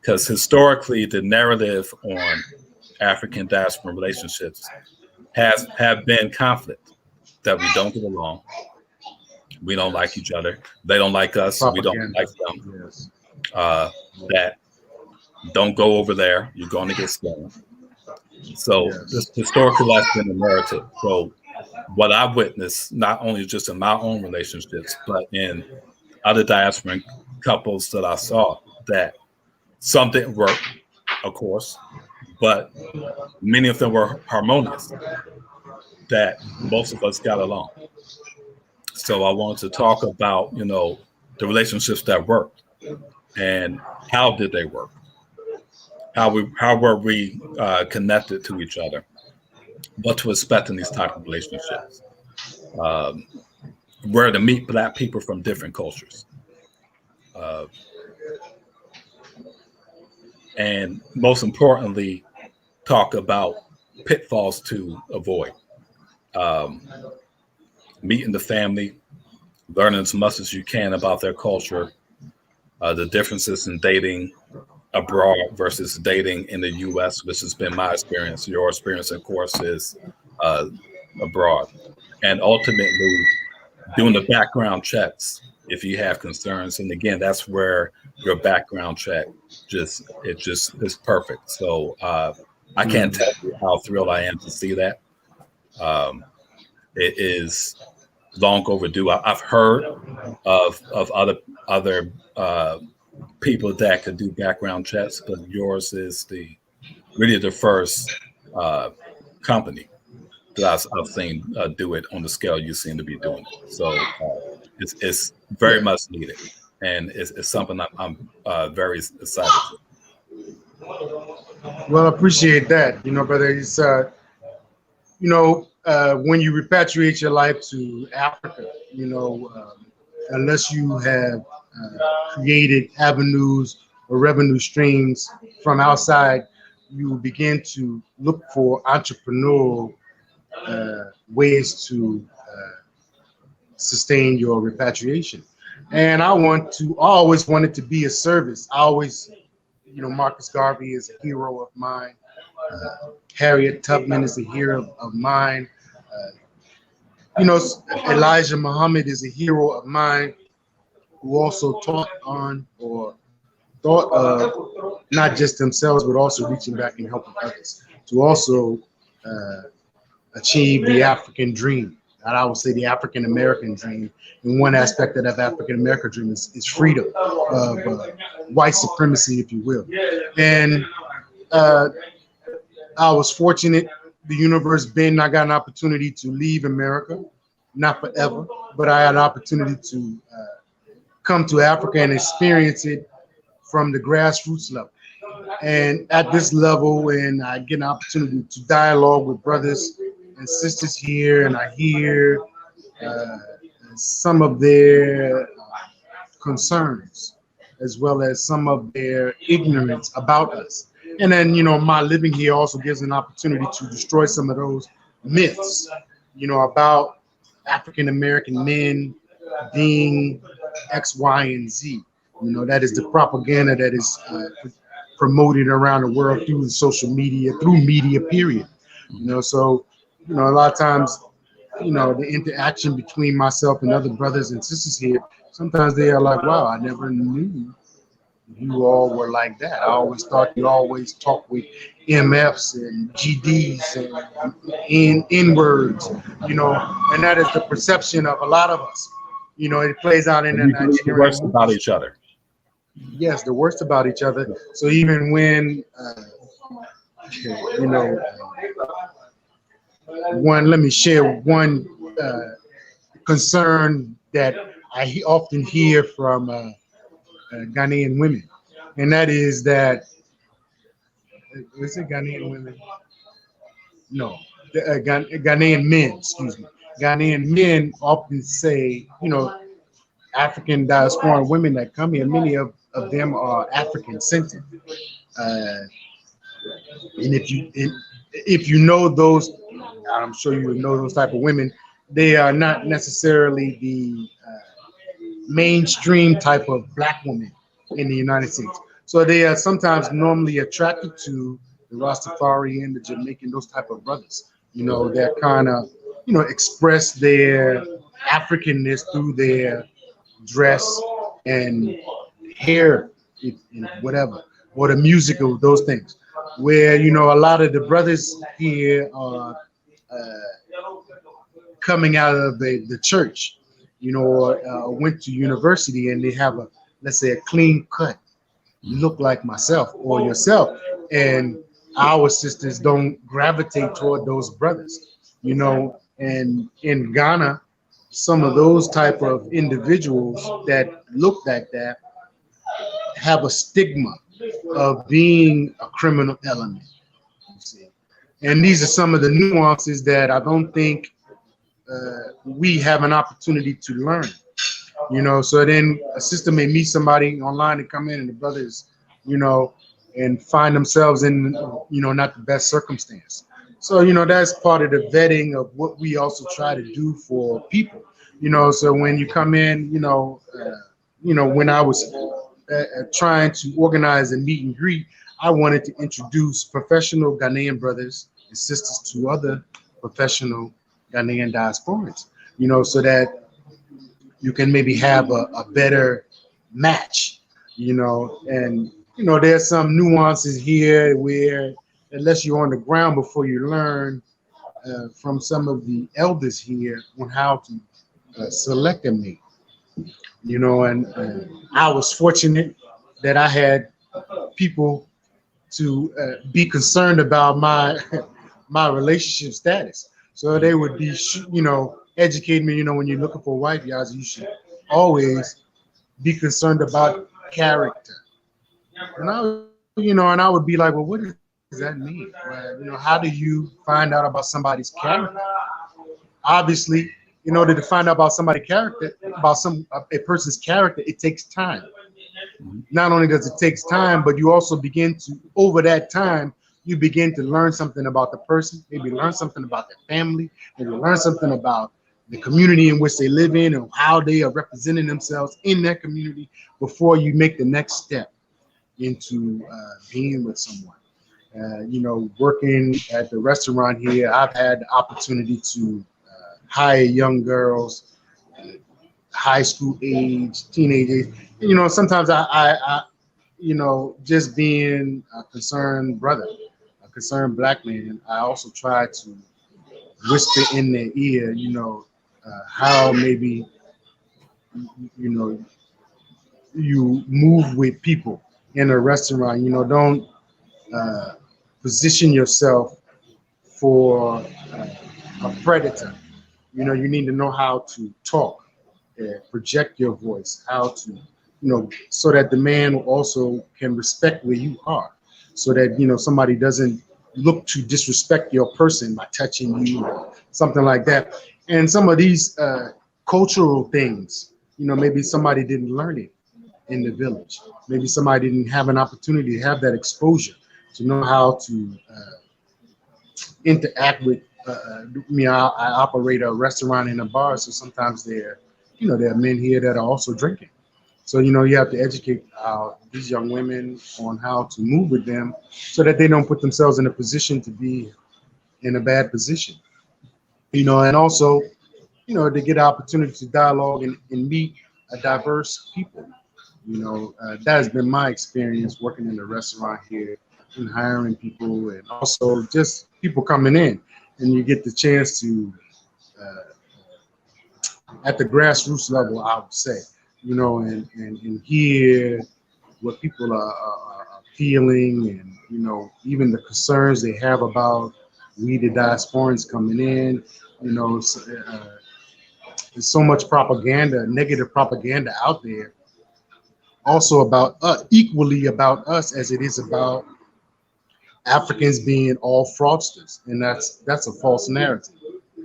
Because historically, the narrative on African diaspora relationships have been conflict, that we don't get along, we don't like each other, they don't like us, so we don't like them. Yes. That don't go over there, you're going to get stoned. So this historically that's been the narrative. So what I've witnessed, not only just in my own relationships, but in other diasporan couples that I saw, that some didn't work, of course, but many of them were harmonious, that most of us got along. So I wanted to talk about, the relationships that worked and how did they work? How were we connected to each other? what to expect in these type of relationships. Where to meet Black people from different cultures. And most importantly, talk about pitfalls to avoid. Meeting the family, learning as much as you can about their culture, the differences in dating abroad versus dating in the U.S., which has been my experience. Your experience, of course, is abroad. And ultimately, doing the background checks if you have concerns. And again, that's where your background check just is perfect. So I can't tell you how thrilled I am to see that. It is long overdue. I've heard of other people that could do background checks, but yours is really the first company that I've seen do it on the scale you seem to be doing it. So it's very much needed, and it's something I'm very excited for. Well, I appreciate that, brother. It's when you repatriate your life to Africa, unless you have created avenues or revenue streams from outside, you begin to look for entrepreneurial ways to sustain your repatriation. And I always wanted to be a service. I always, Marcus Garvey is a hero of mine. Harriet Tubman is a hero of mine. Elijah Muhammad is a hero of mine, who also taught on or thought of not just themselves, but also reaching back and helping others to also achieve the African dream. And I would say the African American dream. And one aspect of that African American dream is freedom of white supremacy, if you will. And I was fortunate. The universe been, I got an opportunity to leave America, not forever, but I had an opportunity to come to Africa and experience it from the grassroots level. And at this level, and I get an opportunity to dialogue with brothers and sisters here, and I hear some of their concerns, as well as some of their ignorance about us. And then, my living here also gives an opportunity to destroy some of those myths, about African American men being X, Y, and Z. That is the propaganda that is promoted around the world through social media, period. So, a lot of times, the interaction between myself and other brothers and sisters here, sometimes they are like, wow, I never knew you all were like that. I always thought you always talk with MFs and GDs and N-words, and that is the perception of a lot of us. It plays out in the Nigerian the worst about each other. Yes, the worst about each other. So even when, let me share one concern that I often hear from Ghanaian women, and that is that, is it Ghanaian women? No, Ghanaian men, excuse me. Ghanaian men often say, African diaspora women that come here, many of them are African centered. And if you know those, I'm sure you would know those type of women, they are not necessarily the mainstream type of Black woman in the United States. So they are sometimes normally attracted to the Rastafari and the Jamaican, those type of brothers, that kind of, express their Africanness through their dress and hair, whatever, or the music of those things. Where, a lot of the brothers here are coming out of the church, or went to university, and they have let's say a clean cut, look like myself or yourself, and our sisters don't gravitate toward those brothers, and in Ghana, some of those type of individuals that look like that have a stigma of being a criminal element, you see. And these are some of the nuances that I don't think we have an opportunity to learn. So then a sister may meet somebody online and come in, and the brothers, and find themselves in, not the best circumstance. So, that's part of the vetting of what we also try to do for people. So when you come in, when I was trying to organize a meet and greet, I wanted to introduce professional Ghanaian brothers and sisters to other professional Ghanaian diasporans, so that you can maybe have a better match, and there's some nuances here where unless you're on the ground before you learn from some of the elders here on how to select a mate, and I was fortunate that I had people to be concerned about my my relationship status. So they would be, educate me. When you're looking for a wife, Yazid, you should always be concerned about character. And I would be like, well, what does that mean? Well, how do you find out about somebody's character? Obviously, in order to find out about somebody's character, about a person's character, it takes time. Not only does it take time, but you also begin to, over that time, you begin to learn something about the person, maybe learn something about their family, maybe learn something about the community in which they live in and how they are representing themselves in that community before you make the next step into being with someone. Working at the restaurant here, I've had the opportunity to hire young girls, high school age, teenage age. Sometimes I just being a concerned brother, a concerned black man, I also try to whisper in their ear, how maybe, you move with people in a restaurant. Don't position yourself for a predator. You need to know how to talk, project your voice, how to, so that the man also can respect where you are, so that, somebody doesn't look to disrespect your person by touching you or something like that. And some of these cultural things, maybe somebody didn't learn it in the village. Maybe somebody didn't have an opportunity to have that exposure to know how to interact with I operate a restaurant and a bar, so sometimes there are men here that are also drinking. So you have to educate these young women on how to move with them, so that they don't put themselves in a position to be in a bad position. And also to get an opportunity to dialogue and meet a diverse people. That has been my experience working in the restaurant here and hiring people, and also just people coming in, and you get the chance to, at the grassroots level, I would say, and hear what people are feeling, and, even the concerns they have about we, the diasporans coming in. There's so much propaganda, negative propaganda out there, also about equally about us as it is about Africans being all fraudsters, and that's a false narrative.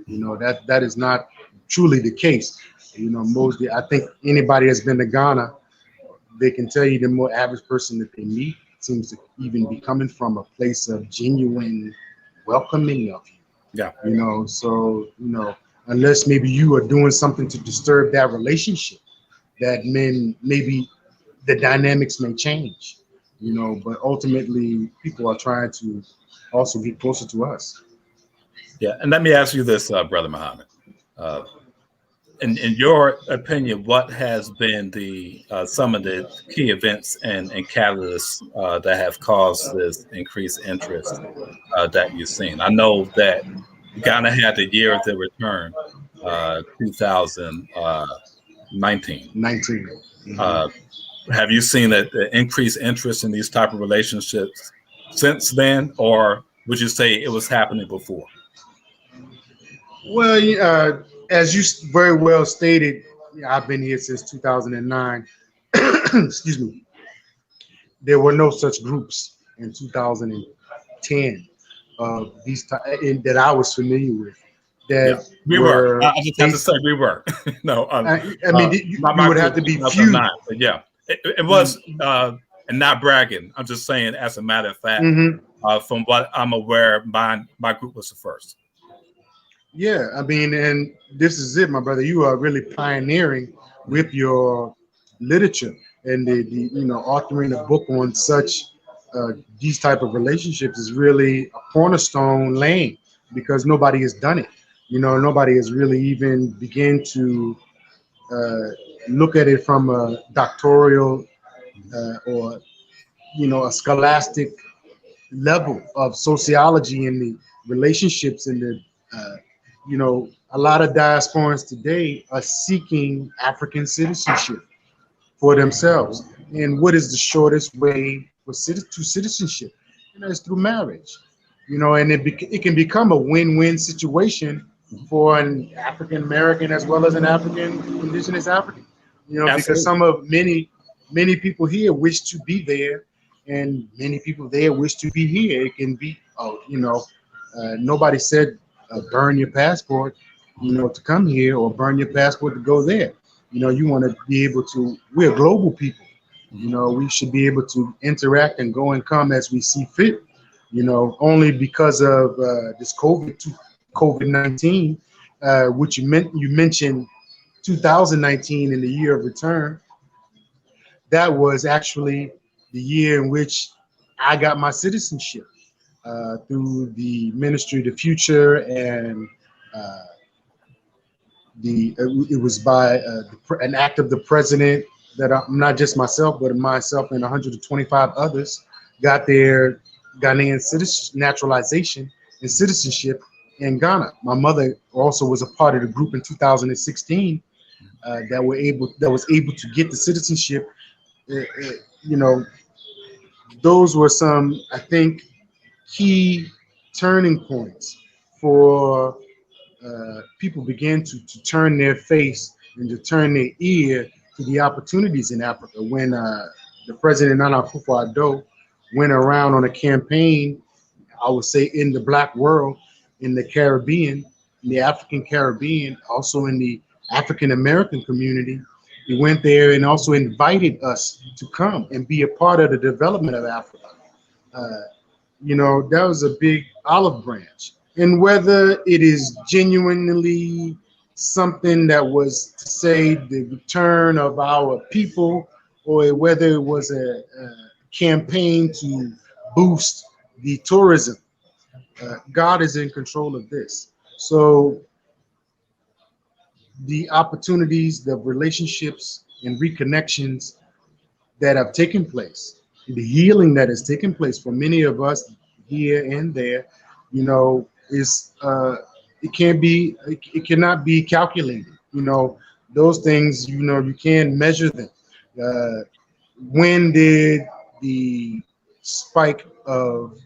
That is not truly the case. Mostly, I think anybody that's been to Ghana, they can tell you the more average person that they meet seems to even be coming from a place of genuine welcoming of you. Yeah. So unless maybe you are doing something to disturb that relationship, that maybe the dynamics may change. But ultimately people are trying to also get closer to us. Yeah, and let me ask you this, Brother Muhammad. In your opinion, what has been the some of the key events and catalysts that have caused this increased interest that you've seen? I know that Ghana had the year of the return, 2019. 19. Have you seen an increased interest in these type of relationships since then, or would you say it was happening before? Well, as you very well stated, I've been here since 2009. Excuse me. There were no such groups in 2010. of these that I was familiar with Yeah, that we were. were I just have to based. say we were. No, I mean, you my would have group to was be few. 2009. But yeah, it was, Mm-hmm. and not bragging. I'm just saying, as a matter of fact, Mm-hmm. from what I'm aware, my group was the first. Yeah, I mean, and this is it, my brother. You are really pioneering with your literature and the authoring a book on such these type of relationships is really a cornerstone laying because nobody has done it. Nobody has really even begun to uh, look at it from a doctoral or a scholastic level of sociology and the relationships and the a lot of diasporans today are seeking African citizenship for themselves. And what is the shortest way to citizenship? It's through marriage. And it can become a win-win situation for an African American as well as an African Indigenous African. Because Absolutely. many people here wish to be there, and many people there wish to be here. It can be, nobody said burn your passport, to come here, or burn your passport to go there. You want to be able to. We're global people. We should be able to interact and go and come as we see fit. Only because of this COVID-19, which you mentioned 2019 in the year of return. That was actually the year in which I got my citizenship through the Ministry of the Future, and uh, it was by an act of the president that not just myself, but myself and 125 others got their Ghanaian naturalization and citizenship in Ghana. My mother also was a part of the group in 2016 that was able to get the citizenship. Uh, uh, you know, those were some, I think, key turning points for people began to turn their face and to turn their ear to the opportunities in Africa. When the president Nana Akufo-Addo went around on a campaign, I would say in the Black world, in the Caribbean, in the African Caribbean, also in the African American community, he went there and also invited us to come and be a part of the development of Africa. Uh, that was a big olive branch. And whether it is genuinely something that was to say the return of our people, or whether it was a campaign to boost the tourism, God is in control of this. So the opportunities, the relationships, and reconnections that have taken place, the healing that has taken place for many of us here and there, is it cannot be calculated. Those things, you can't measure them. Uh, when did the spike of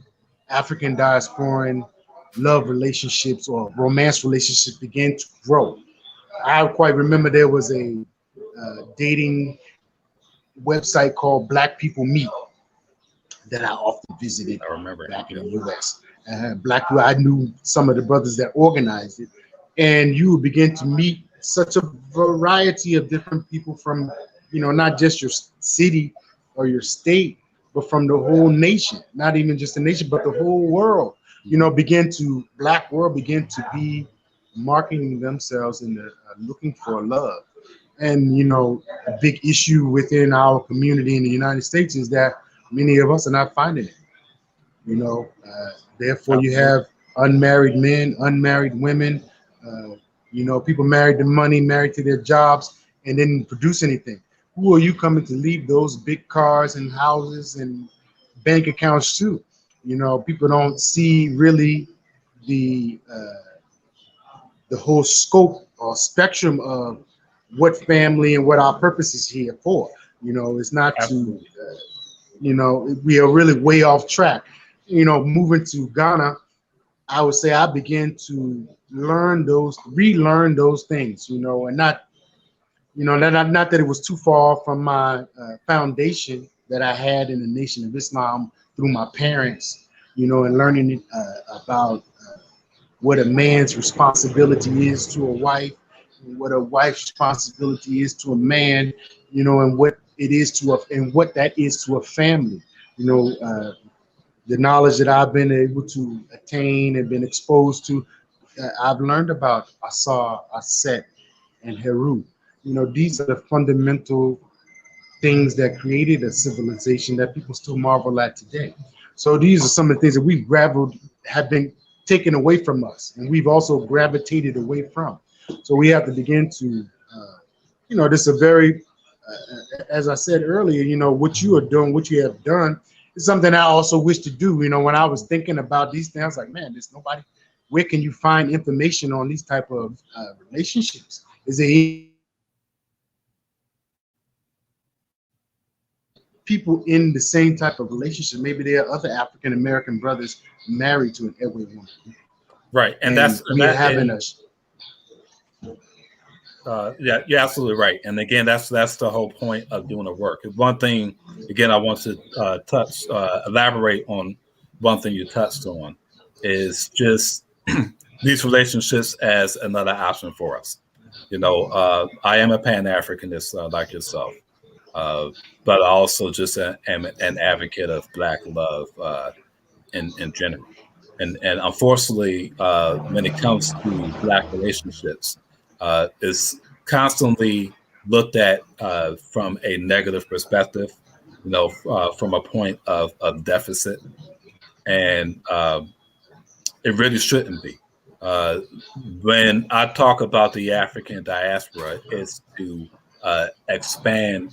African diasporan love relationships or romance relationships begin to grow? I quite remember there was a dating website called Black People Meet that I often visited I remember. back in the U.S. Black people, I knew some of the brothers that organized it, and you would begin to meet such a variety of different people from, not just your city or your state, but from the whole nation. Not even just the nation, but the whole world. Black world begin to be marketing themselves and looking for love. And a big issue within our community in the United States is that many of us are not finding it. Therefore, you Absolutely. have unmarried men, unmarried women. Uh, people married to money, married to their jobs, and didn't produce anything. Who are you coming to leave those big cars and houses and bank accounts to? People don't see really the whole scope or spectrum of what family and what our purpose is here for. It's not to, Absolutely. we are really way off track. Moving to Ghana, I would say I began to relearn those things, and not, not that it was too far from my foundation that I had in the Nation of Islam through my parents, and learning about what a man's responsibility is to a wife, what a wife's responsibility is to a man, and what it is and what that is to a family. The knowledge that I've been able to attain and been exposed to, I've learned about Asar, Aset, and Heru. These are the fundamental things that created a civilization that people still marvel at today. So these are some of the things that we've have been taken away from us, and we've also gravitated away from. So we have to begin to, this is a very, as I said earlier, what you are doing, what you have done, is something I also wish to do. When I was thinking about these things, I was like, man, there's nobody. Where can you find information on these type of relationships? Is there people in the same type of relationship? Maybe there are other African American brothers married to an Ewe woman. Right, and that's having yeah, you're absolutely right. And again, that's the whole point of doing the work. One thing, again, I want to elaborate on one thing you touched on is just these relationships as another option for us. I am a Pan-Africanist like yourself, but also just am an advocate of Black love in general. And unfortunately, when it comes to Black relationships, is constantly looked at from a negative perspective, from a point of deficit, and it really shouldn't be. When I talk about the African diaspora, it's to expand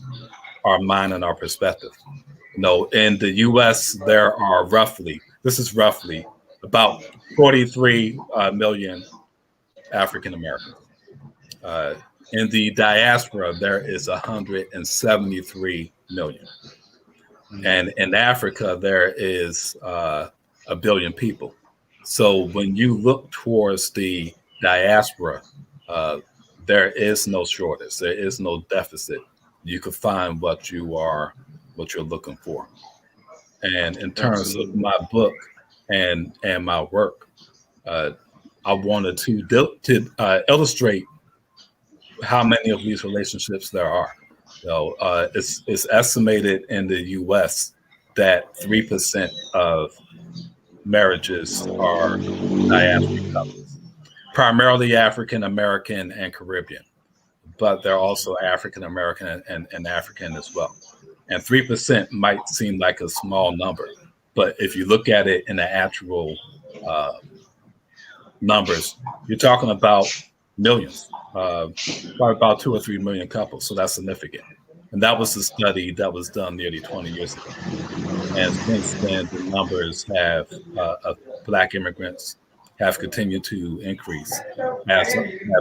our mind and our perspective. In the U.S., there are roughly about 43 million African Americans. In the diaspora, there is 173 million. And in Africa, there is a billion people. So when you look towards the diaspora, there is no shortage. There is no deficit. You can find what you're looking for. And in terms of my book and my work, I wanted to illustrate how many of these relationships there are. It's estimated in the U.S. that 3% of marriages are diasporic couples, primarily African American and Caribbean, but they're also African American and African as well. And 3% might seem like a small number, but if you look at it in the actual numbers, you're talking about millions, probably about 2 or 3 million couples. So that's significant. And that was the study that was done nearly 20 years ago. And since then, the numbers of Black immigrants have continued to increase as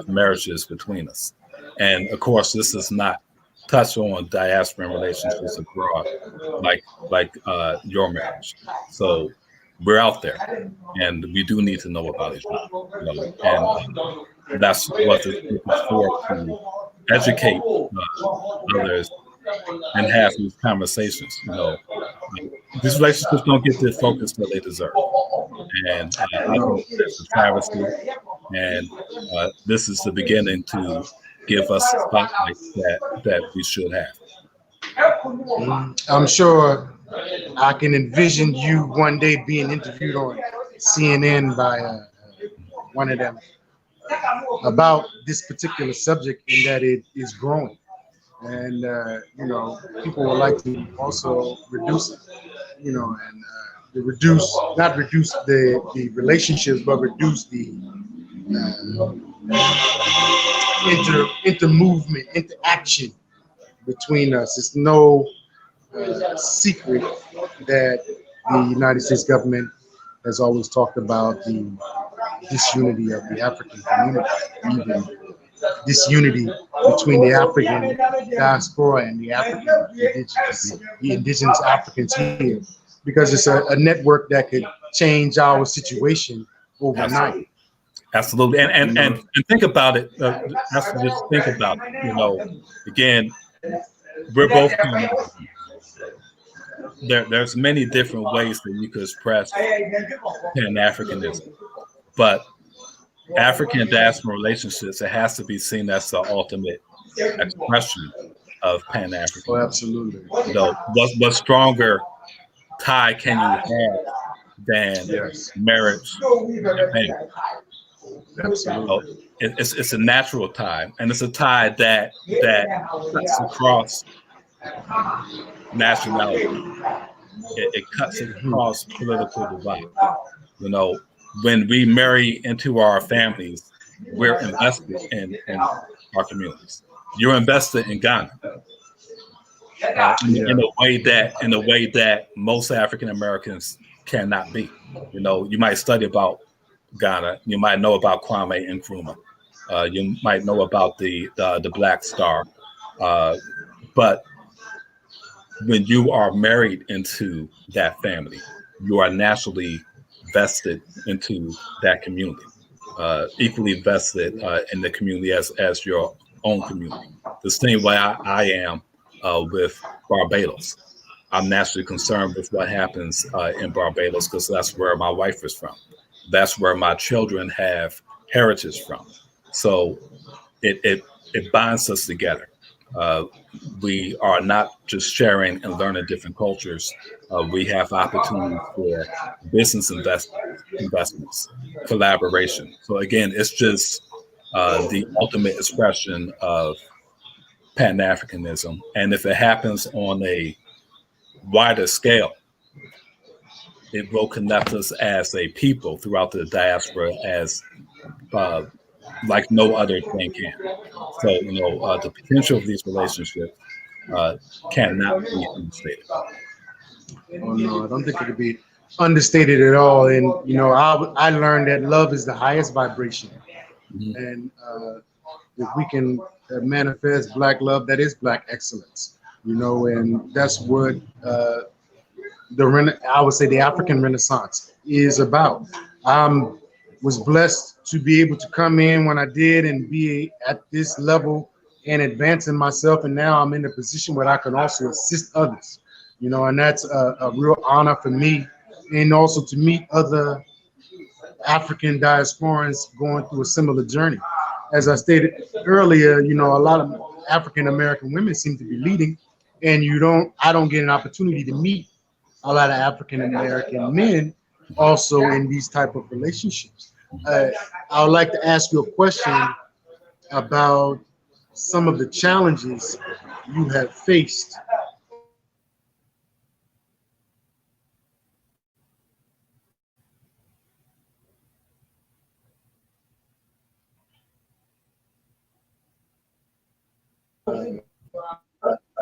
marriages between us. And of course, this is not touch on diaspora relationships abroad, like your marriage. So we're out there, and we do need to know about each other. And that's what this is for, to educate others and have these conversations. These relationships don't get the focus that they deserve, and I think it's a travesty. And this is the beginning to give us a spotlight that we should have. I'm sure I can envision you one day being interviewed on CNN by one of them about this particular subject, and that it is growing. And people would like to also reduce it, and not reduce the relationships, but reduce the inter-movement, interaction between us. It's no secret that the United States government has always talked about the disunity of the African community, even disunity between the African diaspora and the indigenous Africans here, because it's a network that could change our situation overnight. Absolutely. And think about it. Just think about it. Again, we're both there's many different ways that you could express Pan-Africanism, but African diaspora relationships, it has to be seen as the ultimate expression of Oh, Pan-Africanism. absolutely. You know, what stronger tie can you have than Yes, marriage and family? So absolutely. it's a natural tie, and it's a tie that cuts across nationality. It cuts Mhm. across political divide. You know, when we marry into our families, we're invested in our communities. You're invested in Ghana Yeah. in a way that most African Americans cannot be. You know, you might study about Ghana, you might know about Kwame Nkrumah, you might know about the Black Star, uh, but when you are married into that family, you are naturally vested into that community, equally vested in the community as your own community. The same way I am with Barbados. I'm naturally concerned with what happens in Barbados because that's where my wife is from. That's where my children have heritage from. So it binds us together. Uh, we are not just sharing and learning different cultures. We have opportunities for business investments, collaboration. So again, it's just the ultimate expression of Pan Africanism. And if it happens on a wider scale, it will connect us as a people throughout the diaspora as uh, like no other thing can. So, you know, the potential of these relationships cannot be understated. Oh no, I don't think it could be understated at all. And I learned that love is the highest vibration, Mhm. and if we can manifest black love, that is black excellence. And that's what I would say the African Renaissance is about. I was blessed to be able to come in when I did and be at this level and advancing myself, and now I'm in a position where I can also assist others. And that's a real honor for me, and also to meet other African diasporans going through a similar journey. As I stated earlier, a lot of African American women seem to be leading, and I don't get an opportunity to meet a lot of African American men also in these type of relationships. Uh, I would like to ask you a question about some of the challenges you have faced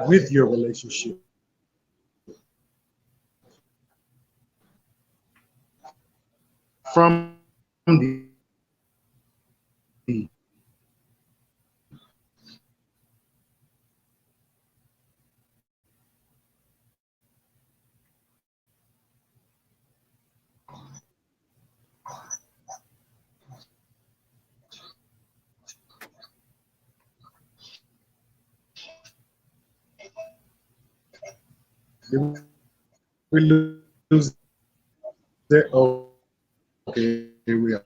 with your relationship from the did we lose there? Okay, here we are.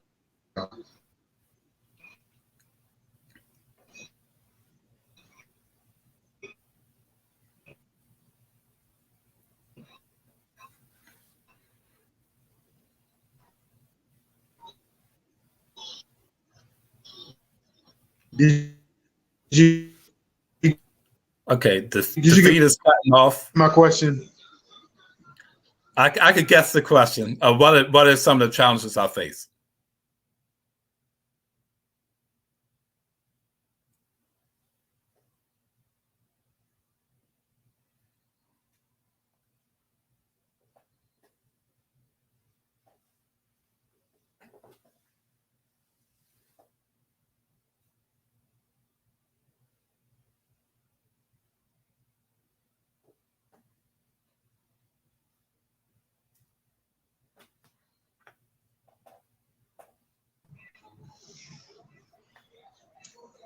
Did you Okay, did the you feed get is cutting off. my question? I could guess the question. What are some of the challenges I face?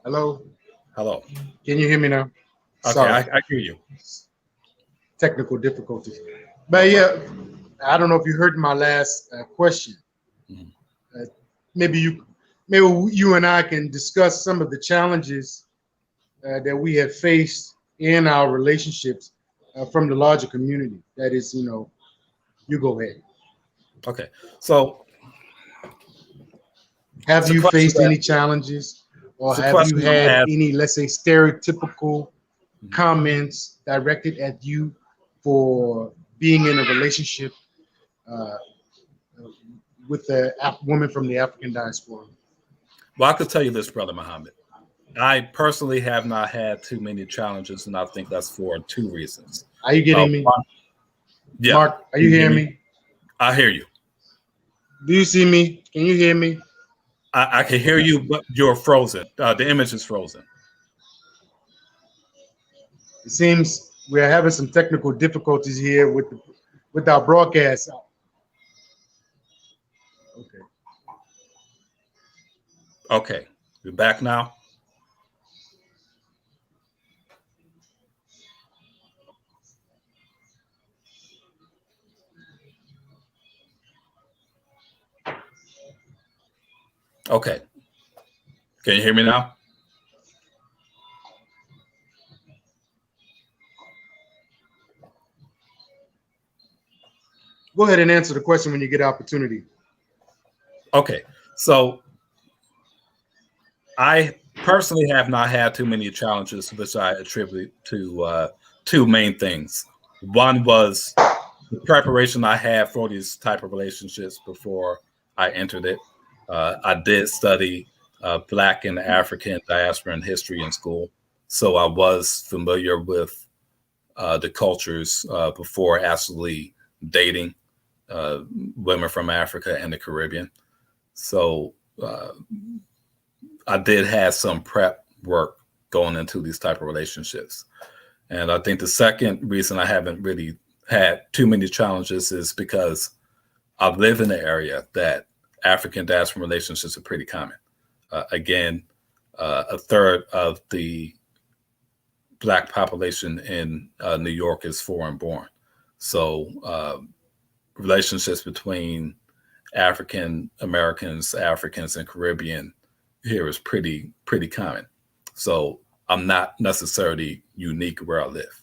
Hello, Hello. can you hear me now? Okay, Sorry, I hear you. technical difficulties. But yeah, I don't know if you heard my last question. Mhm. Maybe you and I can discuss some of the challenges that we have faced in our relationships from the larger community. That is, you go ahead. Okay, so Have it's a you question faced any challenges, or it's a have you question I'm had asked. any, let's say, stereotypical Mhm. comments directed at you for being in a relationship uh, with a woman from the African diaspora? Well, I could tell you this, Brother Muhammad. I personally have not had too many challenges, and I think that's for two reasons. Are you getting me? One, yeah, Mark, are you you hear hearing me? me? I hear you. Do you see me? Can you hear me? I can hear you, but you're frozen. The image is frozen. It seems we're having some technical difficulties here with our broadcast. Okay. Okay, you're back now. Okay, can you hear me now? Go ahead and answer the question when you get opportunity. Okay, so I personally have not had too many challenges, which I attribute to two main things. One was the preparation I had for these type of relationships before I entered it. I did study Black and African diaspora and history in school, so I was familiar with the cultures before actually dating women from Africa and the Caribbean. So I did have some prep work going into these type of relationships. And I think the second reason I haven't really had too many challenges is because I live in an area that African diaspora relationships are pretty common. Again, a third of the Black population in New York is foreign born. So relationships between African Americans, Africans, and Caribbean here is pretty common. So I'm not necessarily unique where I live.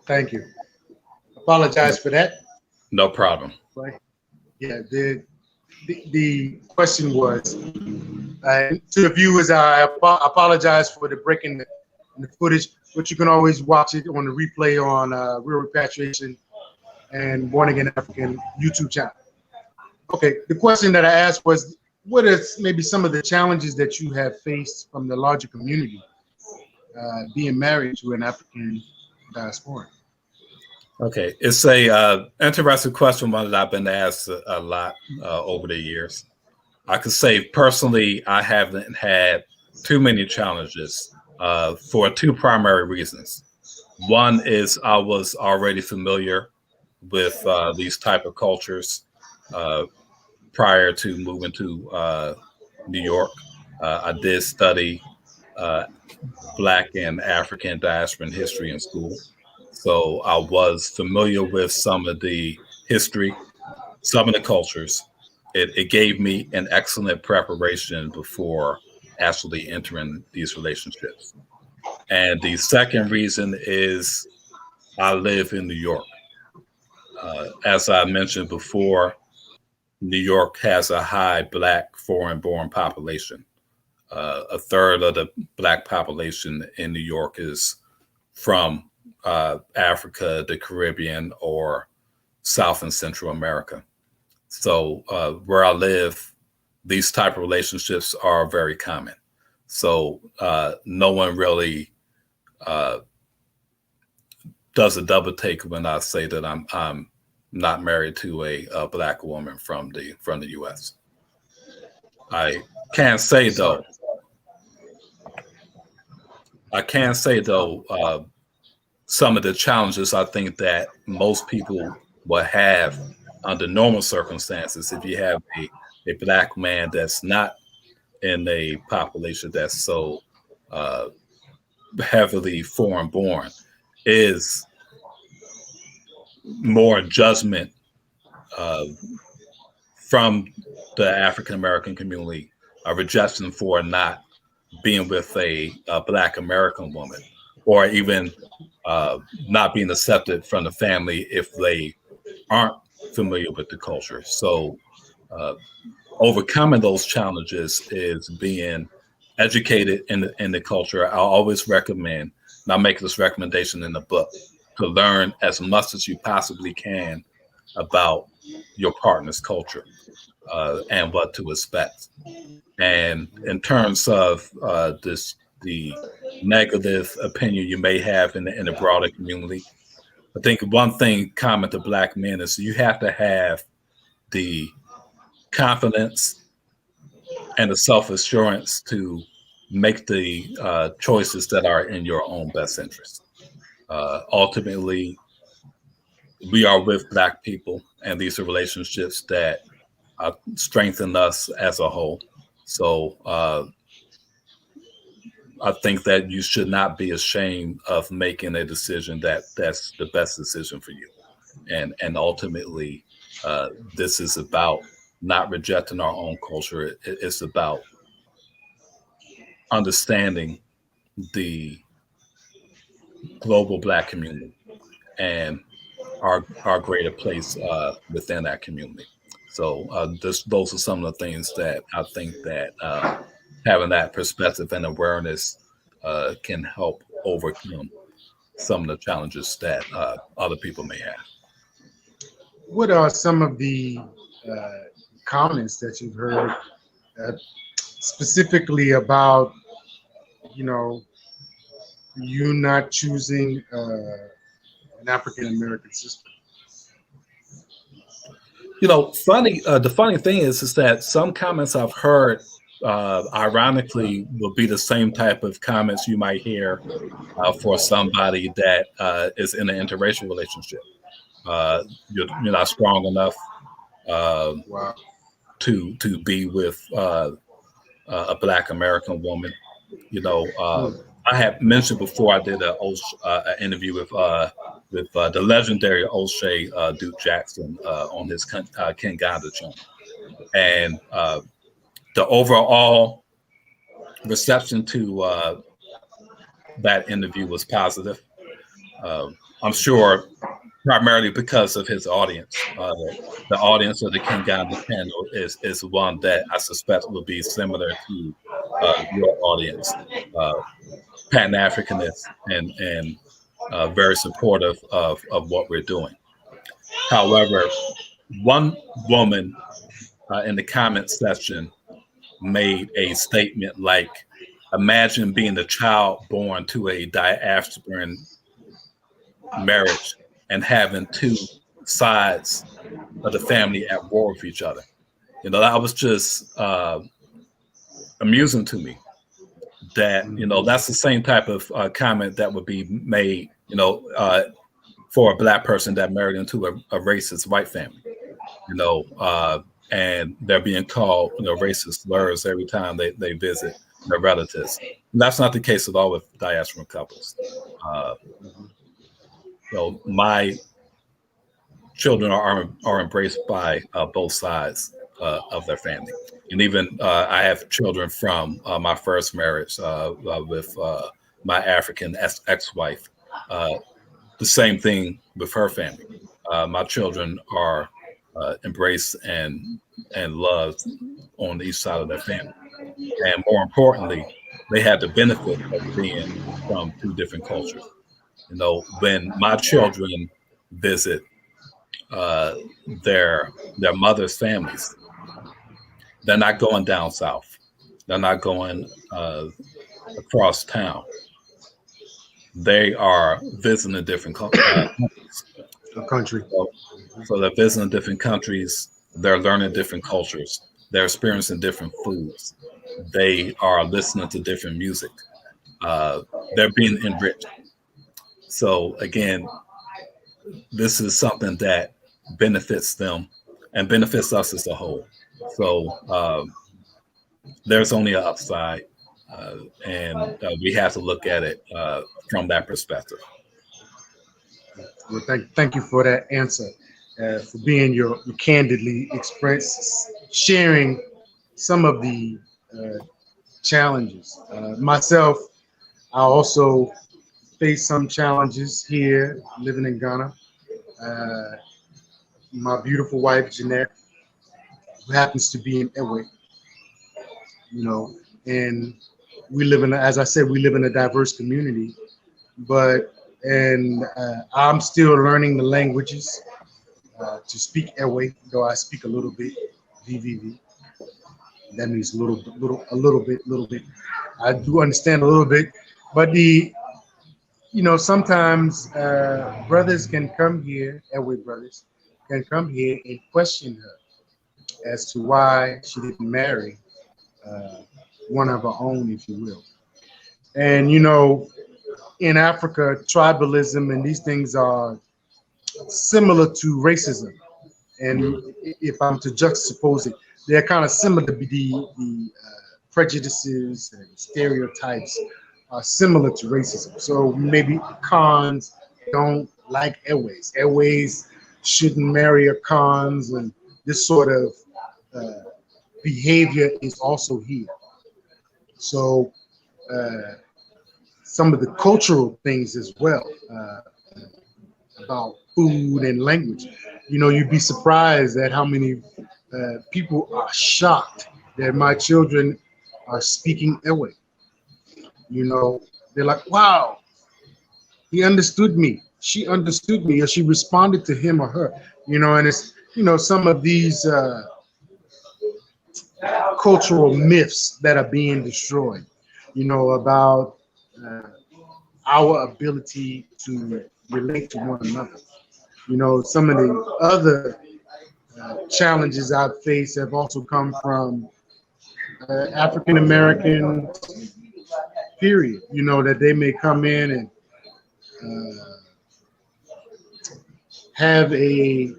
Thank you. Apologize for that. No problem. Right. Yeah, the question was to the viewers. I apologize for the break in the footage, but you can always watch it on the replay on Real Repatriation and Born Again African YouTube channel. Okay, the question that I asked was, what is maybe some of the challenges that you have faced from the larger community being married to an African diaspora? Okay, it's a interesting question, one that I've been asked a lot over the years. I could say personally, I haven't had too many challenges for two primary reasons. One is I was already familiar with these type of cultures prior to moving to New York. I did study uh, Black and African diaspora history in school. So I was familiar with some of the history, some of the cultures. It gave me an excellent preparation before actually entering these relationships. And the second reason is I live in New York. As I mentioned before, New York has a high Black foreign-born population. A third of the Black population in New York is from Africa, the Caribbean, or South and Central America. So where I live, these type of relationships are very common. So no one really does a double take when I say that I'm not married to a Black woman from the U.S. I can say though, some of the challenges I think that most people will have under normal circumstances, if you have a Black man that's not in a population that's so heavily foreign born, is more judgment from the African American community, a rejection for not being with a Black American woman, or even not being accepted from the family if they aren't familiar with the culture. So overcoming those challenges is being educated in the culture. I always recommend, and I make this recommendation in the book, to learn as much as you possibly can about your partner's culture and what to expect. And in terms of the negative opinion you may have in the broader community, I think one thing common to Black men is you have to have the confidence and the self-assurance to make the choices that are in your own best interest. Ultimately, we are with Black people, and these are relationships that strengthen us as a whole. So I think that you should not be ashamed of making a decision that's the best decision for you. And ultimately, this is about not rejecting our own culture. It's about understanding the global Black community and our greater place within that community. So those are some of the things that I think that having that perspective and awareness can help overcome some of the challenges that other people may have. What are some of the comments that you've heard specifically about, you not choosing an African American sister? The funny thing is that some comments I've heard, ironically, will be the same type of comments you might hear for somebody that is in an interracial relationship. You're not strong enough Wow. to be with a Black American woman. I have mentioned before I did an interview with the legendary O'Shea Duke Jackson on his Ken Ganda channel, and the overall reception to that interview was positive. I'm sure primarily because of his audience. The audience of the Ken Ganda channel is one that I suspect will be similar to your audience. Pan-Africanist and very supportive of what we're doing. However, one woman in the comment section made a statement like, imagine being a child born to a diasporan marriage and having two sides of the family at war with each other. That was just amusing to me. That that's the same type of comment that would be made for a Black person that married into a racist white family, and they're being called racist slurs every time they visit their relatives. And that's not the case at all with diaspora couples. So my children are embraced by both sides of their family. And even I have children from my first marriage with my African ex-wife. The same thing with her family. My children are embraced and loved on each side of their family. And more importantly, they had the benefit of being from two different cultures. You know, when my children visit their mother's families, they're not going down south. They're not going across town. They are visiting different country. So they're visiting different countries. They're learning different cultures. They're experiencing different foods. They are listening to different music. They're being enriched. So again, this is something that benefits them and benefits us as a whole. So there's only an upside, and we have to look at it from that perspective. Well, thank you for that answer, for being your candidly sharing some of the challenges. Myself, I also face some challenges here living in Ghana. My beautiful wife, Jeanette, who happens to be in Ewe, you know, and we live as I said, we live in a diverse community, and I'm still learning the languages to speak Ewe, though I speak a little bit VVV. That means a little bit. I do understand a little bit, but sometimes brothers can come here, Ewe brothers can come here and question her as to why she didn't marry one of her own, if you will. And in Africa, tribalism and these things are similar to racism. And if I'm to juxtapose it, they're kind of similar to the prejudices and stereotypes are similar to racism. So maybe Khans don't like Airways. Airways shouldn't marry a Khans, and this sort of behavior is also here. So some of the cultural things as well about food and language. You'd be surprised at how many people are shocked that my children are speaking Ewe. They're like, wow, he understood me. She understood me, or she responded to him or her. And it's, some of these cultural myths that are being destroyed, about our ability to relate to one another. Some of the other challenges I've faced have also come from African American, period. That they may come in and have a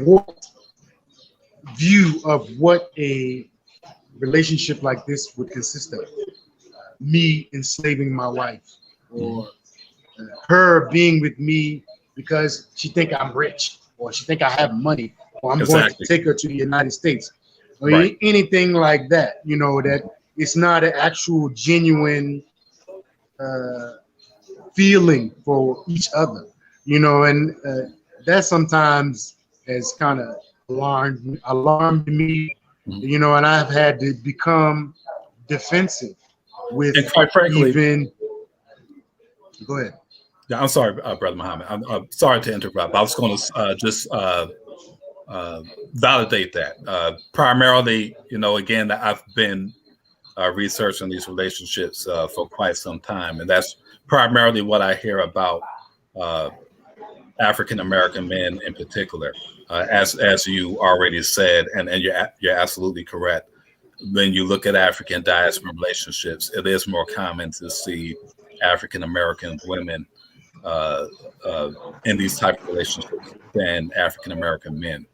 warped view of what a relationship like this would consist of. Me enslaving my wife, or her being with me because she think I'm rich, or she think I have money, or I'm going to take her to the United States, or anything like that. That it's not an actual genuine feeling for each other. And that sometimes has kind of alarmed me. And I've had to become defensive with, and quite frankly, even. Go ahead. Yeah, I'm sorry, Brother Muhammad. I'm sorry to interrupt. I was going to just validate that. Primarily, again, I've been researching these relationships for quite some time, and that's primarily what I hear about African American men in particular. As you already said, and you're absolutely correct. When you look at African diaspora relationships, it is more common to see African American women in these type of relationships than African American men.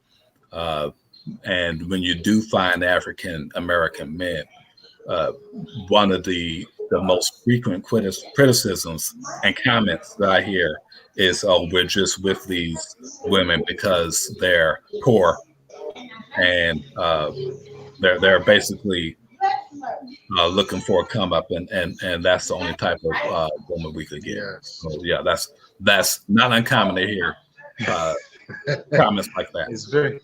And when you do find African American men, one of the most frequent criticisms and comments that I hear is, "Oh, we're just with these women because they're poor and they're basically looking for a come up, and that's the only type of woman we could get." Yes. So yeah, that's not uncommon to hear comments like that. It's very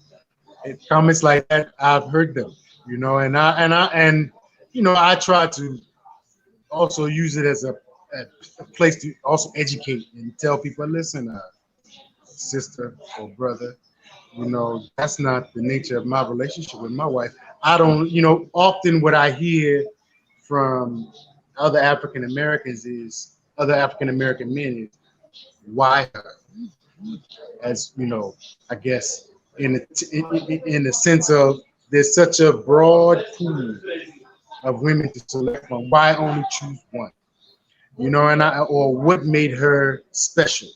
comments like that. I've heard them, you know, and I try to also use it as a place to also educate and tell people, listen, sister or brother, you know, that's not the nature of my relationship with my wife. I don't, you know, often what I hear from other African Americans is, other African American men is, why her? As you know, I guess in the sense of there's such a broad pool of women to select from. Why only choose one? You know, or what made her special?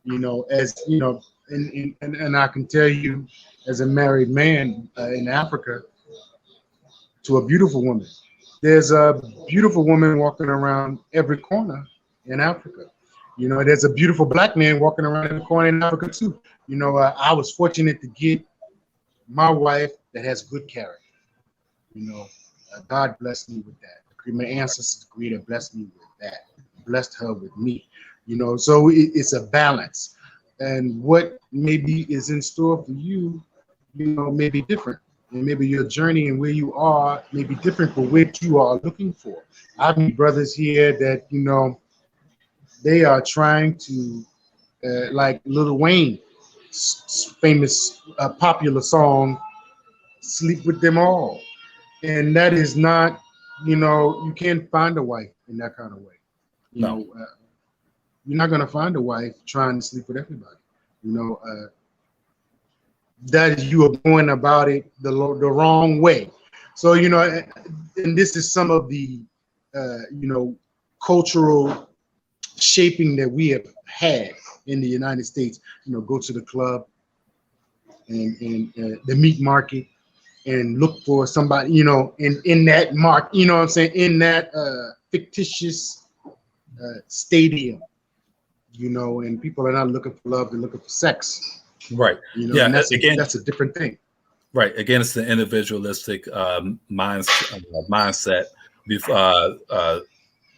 You know, as you know, and I can tell you, as a married man in Africa, to a beautiful woman, there's a beautiful woman walking around every corner in Africa. You know, there's a beautiful black man walking around in the corner in Africa too. You know, I was fortunate to get my wife that has good character. You know, God blessed me with that. My ancestors creator blessed me with that. Blessed her with me. You know, so it's a balance. And what maybe is in store for you, you know, may be different. And maybe your journey and where you are may be different for what you are looking for. I meet brothers here that, you know, they are trying to, like Lil Wayne's famous popular song, "Sleep with Them All." And that is not, you know, you can't find a wife in that kind of way. You know, you're not going to find a wife trying to sleep with everybody. You know, that you are going about it the wrong way. So, you know, and this is some of the, you know, cultural shaping that we have had in the United States. You know, go to the club and the meat market and look for somebody, you know, in that market, you know what I'm saying, in that fictitious stadium, you know, and people are not looking for love, they're looking for sex. Right. You know, yeah. And that's again, that's a different thing. Right. Again, it's the individualistic mindset.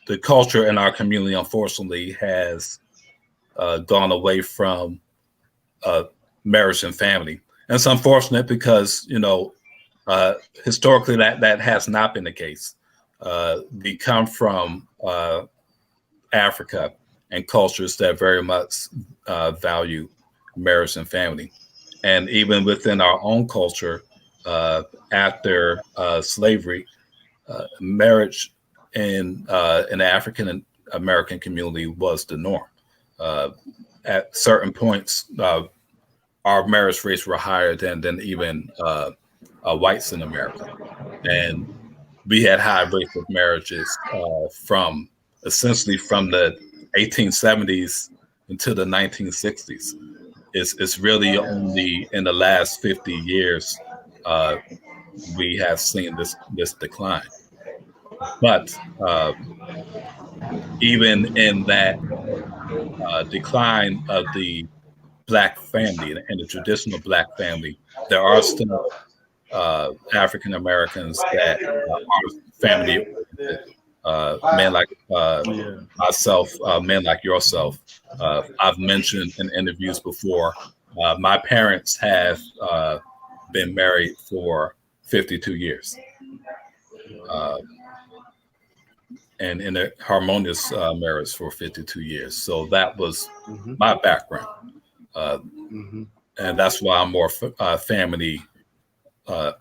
The culture in our community, unfortunately, has gone away from marriage and family. And it's unfortunate because, you know, historically that has not been the case. We come from Africa and cultures that very much value marriage and family. And even within our own culture, after slavery, marriage in the African American community was the norm. At certain points, our marriage rates were higher than even whites in America, and we had high rates of marriages from essentially from the 1870s into the 1960s. It's really only in the last 50 years we have seen this decline. But even in that decline of the Black family and the traditional Black family, there are still African Americans that are family oriented. Men like myself, men like yourself. I've mentioned in interviews before, my parents have been married for 52 years. And in a harmonious marriage for 52 years. So that was my background. And that's why I'm more family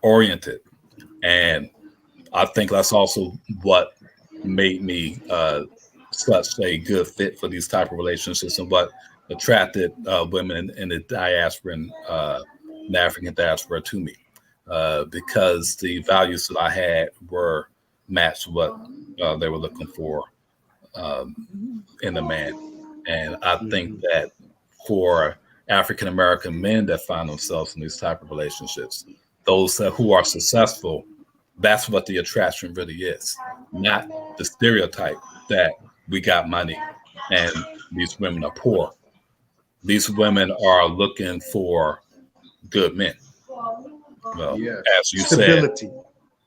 oriented. And I think that's also what made me such a good fit for these type of relationships and what attracted women in the diaspora and the African diaspora to me. Because the values that I had were matched what they were looking for in a man. And I think that for African American men that find themselves in these type of relationships, those who are successful That's what the attraction really is, not the stereotype that we got money and these women are poor. These women are looking for good men. Well, Yeah. as you said, Stability.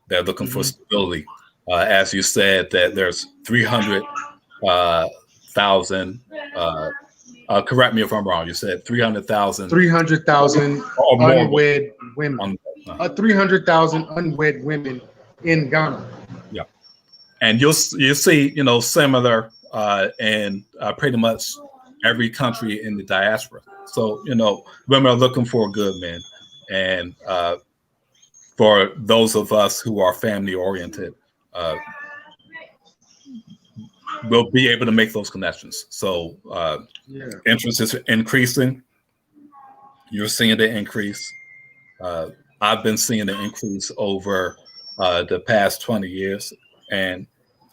they're looking for stability. As you said, that there's 300,000. Correct me if I'm wrong. You said 300,000. 300,000 or more unwed women. 300,000 unwed women in Ghana. Yeah, and you'll see, similar in pretty much every country in the diaspora. So, women are looking for good men, and for those of us who are family oriented, we'll be able to make those connections. So interest is increasing. You're seeing the increase. I've been seeing the increase over the past 20 years, and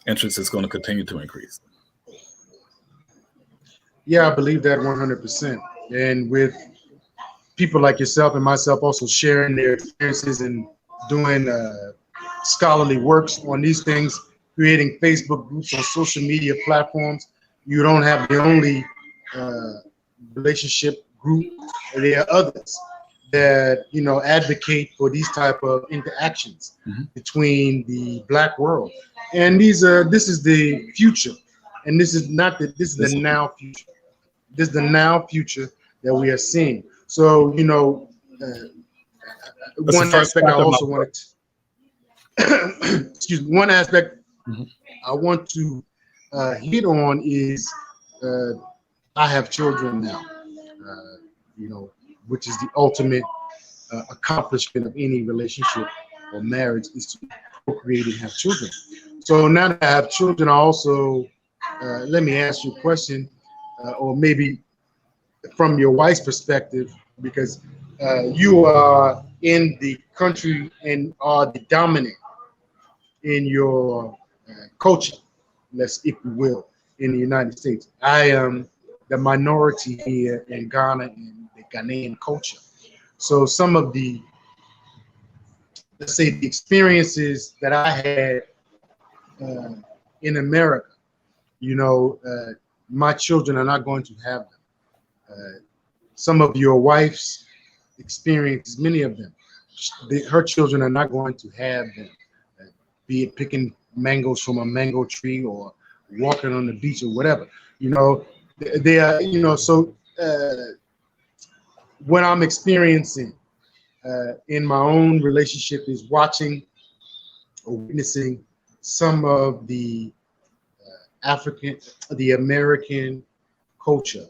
interest is going to continue to increase. Yeah, I believe that 100%. And with people like yourself and myself also sharing their experiences and doing scholarly works on these things, creating Facebook groups on social media platforms, you don't have the only relationship group. There are others that advocate for these type of interactions between the Black world, and this is the future, and this is not the this is the now future. This is the now future that we are seeing. So one aspect I also wanted to, excuse me, one aspect I want to hit on is I have children now, which is the ultimate accomplishment of any relationship or marriage, is to procreate and have children. So now that I have children, I also, let me ask you a question, or maybe from your wife's perspective, because you are in the country and are the dominant in your culture, if you will, in the United States. I am the minority here in Ghana in the Ghanaian culture. So some of the, let's say, the experiences that I had in America, my children are not going to have them. Some of your wife's experiences, many of them, her children are not going to have them, be it picking mangoes from a mango tree or walking on the beach or whatever. They are, so what I'm experiencing in my own relationship is watching or witnessing some of the American culture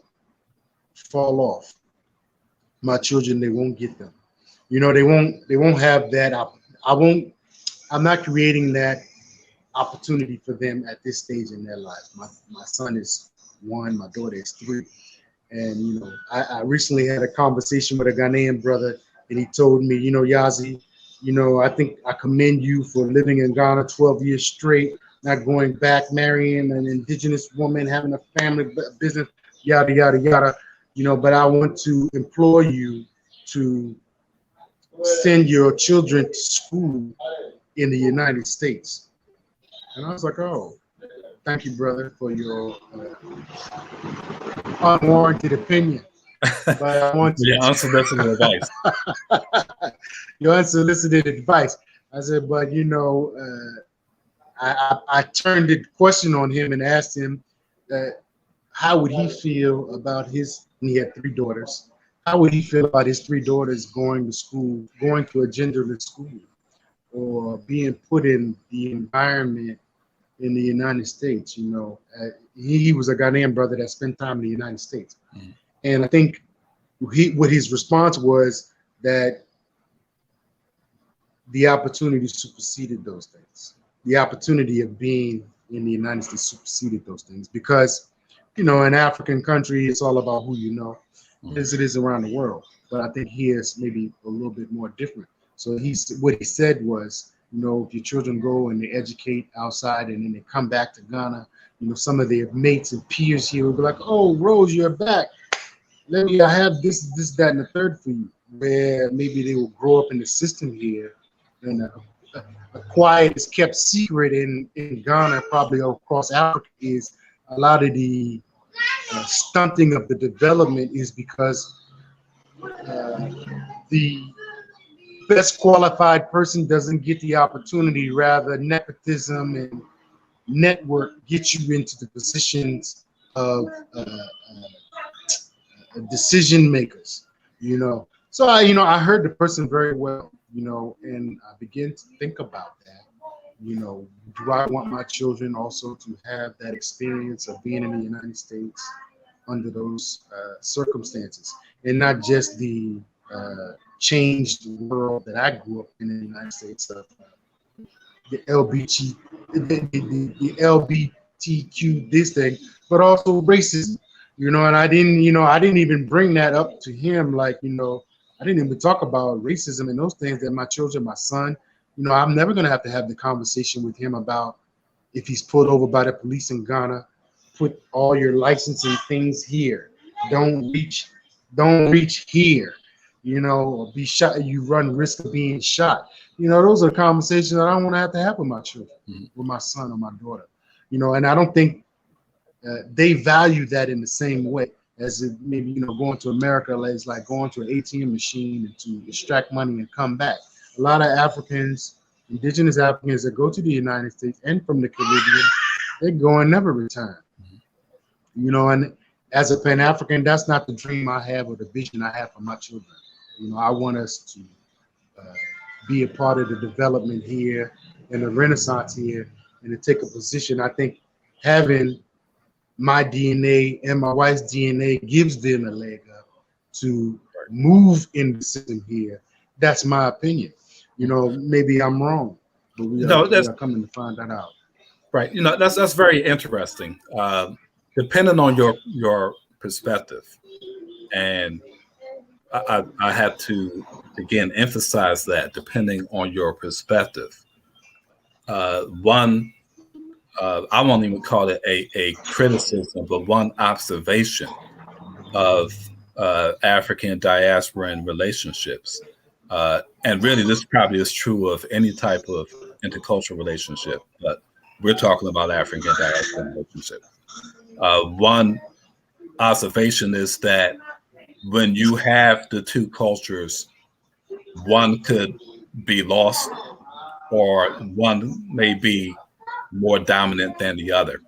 fall off. My children, they won't get them. They won't have that. I'm not creating that opportunity for them at this stage in their life. My son is 1, my daughter is 3. And, I recently had a conversation with a Ghanaian brother, and he told me, Yazid, I think I commend you for living in Ghana 12 years straight, not going back, marrying an indigenous woman, having a family business, yada, yada, yada. But I want to implore you to send your children to school in the United States. And I was like, oh, thank you, brother, for your unwarranted opinion. But I want to unsolicited advice. Your unsolicited advice. I said, but I turned the question on him and asked him how would he feel about his, and he had 3 daughters. How would he feel about his 3 daughters going to school, going to a genderless school, or being put in the environment in the United States? He was a Ghanaian brother that spent time in the United States. And I think what his response was that the opportunity superseded those things. The opportunity of being in the United States superseded those things, because, in an African country, it's all about who you know, as it is around the world. But I think here is maybe a little bit more different. So what he said was, if your children go and they educate outside and then they come back to Ghana, some of their mates and peers here will be like, oh, Rose, you're back. I have this, that, and the third for you. Where maybe they will grow up in the system here and quiet is kept secret in Ghana, probably across Africa, is a lot of the stunting of the development is because the best qualified person doesn't get the opportunity. Rather, nepotism and network get you into the positions of decision makers, you know. So I heard the person very well, and I began to think about that. Do I want my children also to have that experience of being in the United States under those circumstances, and not just the changed world that I grew up in the United States of the LGBTQ this thing, but also racism, and I didn't even bring that up to him. Like, I didn't even talk about racism and those things that my children, my son, I'm never going to have the conversation with him about if he's pulled over by the police in Ghana, put all your licensing things here. Don't reach here, or be shot. You run risk of being shot. Those are conversations that I don't want to have with my children, with my son or my daughter. And I don't think they value that in the same way as it maybe, going to America is like going to an ATM machine and to extract money and come back. A lot of Africans, indigenous Africans that go to the United States and from the Caribbean, they go and never return. And as a Pan-African, that's not the dream I have or the vision I have for my children. I want us to be a part of the development here and the renaissance here, and to take a position. I think having my DNA and my wife's DNA gives them a leg up to move in the system here. That's my opinion. Maybe I'm wrong, but we are coming to find that out. Right. That's very interesting. Depending on your perspective, and I have to again emphasize that depending on your perspective, one, I won't even call it a criticism, but one observation of African diasporan relationships. And really, this probably is true of any type of intercultural relationship, but we're talking about African diasporan relationships. One observation is that when you have the two cultures, one could be lost, or one may be more dominant than the other,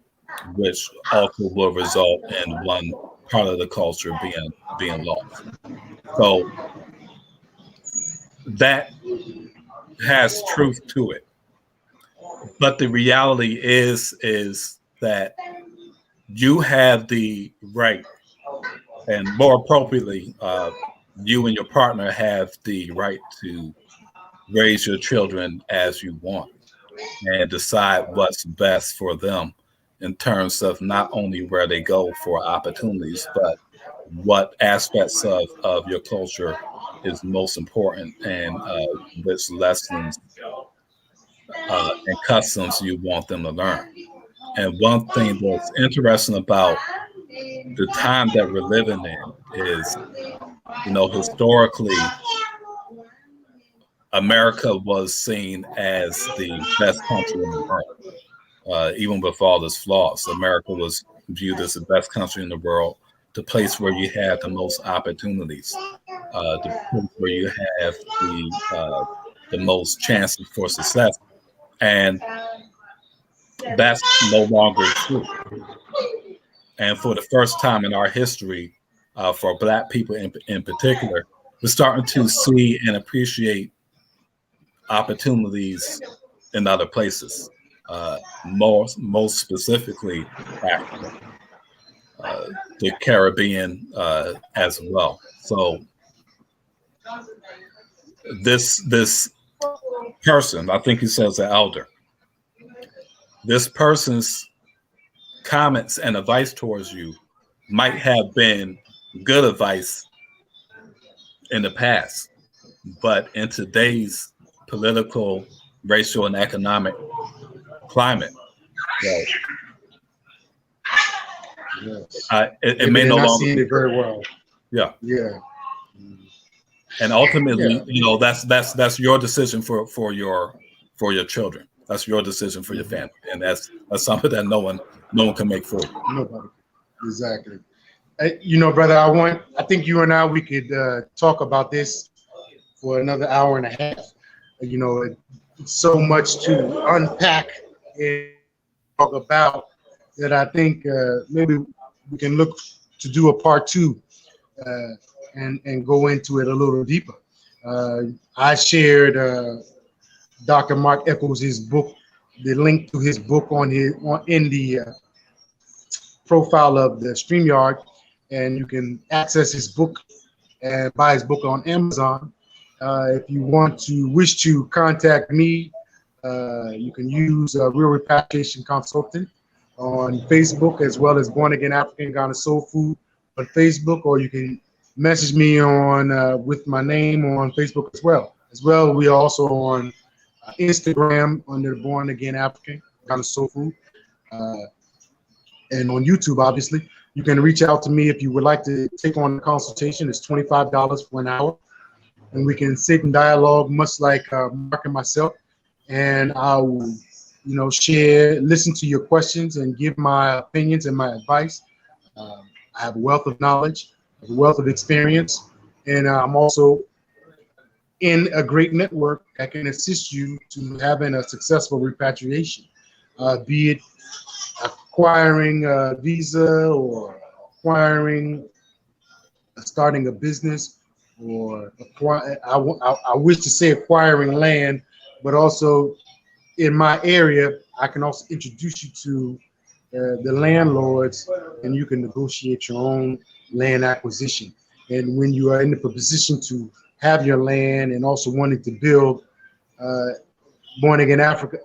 which also will result in one part of the culture being lost. So that has truth to it. But the reality is that you have the right, and more appropriately, you and your partner have the right to raise your children as you want and decide what's best for them in terms of not only where they go for opportunities, but what aspects of your culture is most important, and which lessons and customs you want them to learn. And one thing that's interesting about the time that we're living in is, historically, America was seen as the best country in the world. Even with all its flaws, America was viewed as the best country in the world, the place where you had the most opportunities, the place where you have the most chances for success. And that's no longer true. And for the first time in our history, for Black people in particular, we're starting to see and appreciate opportunities in other places, most specifically Africa, the Caribbean as well. So this person, I think he says the elder, this person's comments and advice towards you might have been good advice in the past, but in today's political, racial, and economic climate, Yes. it may no longer see it very well. Yeah. Yeah. And ultimately, that's your decision for for your children. That's your decision for your family, and that's something that no one can make for you. Nobody. Exactly. Brother, I think you and I, we could talk about this for another hour and a half. It's so much to unpack and talk about that I think maybe we can look to do a part two and go into it a little deeper. I shared Dr. Mark Eccles' his book, the link to his book in the profile of the StreamYard, and you can access his book and buy his book on Amazon. If you wish to contact me, you can use Real Repatriation Consultant on Facebook, as well as Born Again African Ghana Soul Food on Facebook, or you can message me on with my name on Facebook as well. We are also on Instagram under Born Again African Ghana Soul Food, and on YouTube, obviously. You can reach out to me if you would like to take on a consultation. It's $25 for an hour, and we can sit and dialogue, much like Mark and myself. And I will, share, listen to your questions, and give my opinions and my advice. I have a wealth of knowledge, a wealth of experience, and I'm also in a great network that can assist you to having a successful repatriation, be it acquiring a visa, or starting a business, or I wish to say acquiring land, but also in my area, I can also introduce you to the landlords, and you can negotiate your own land acquisition. And when you are in the position to have your land and also wanting to build, Born Again Africa,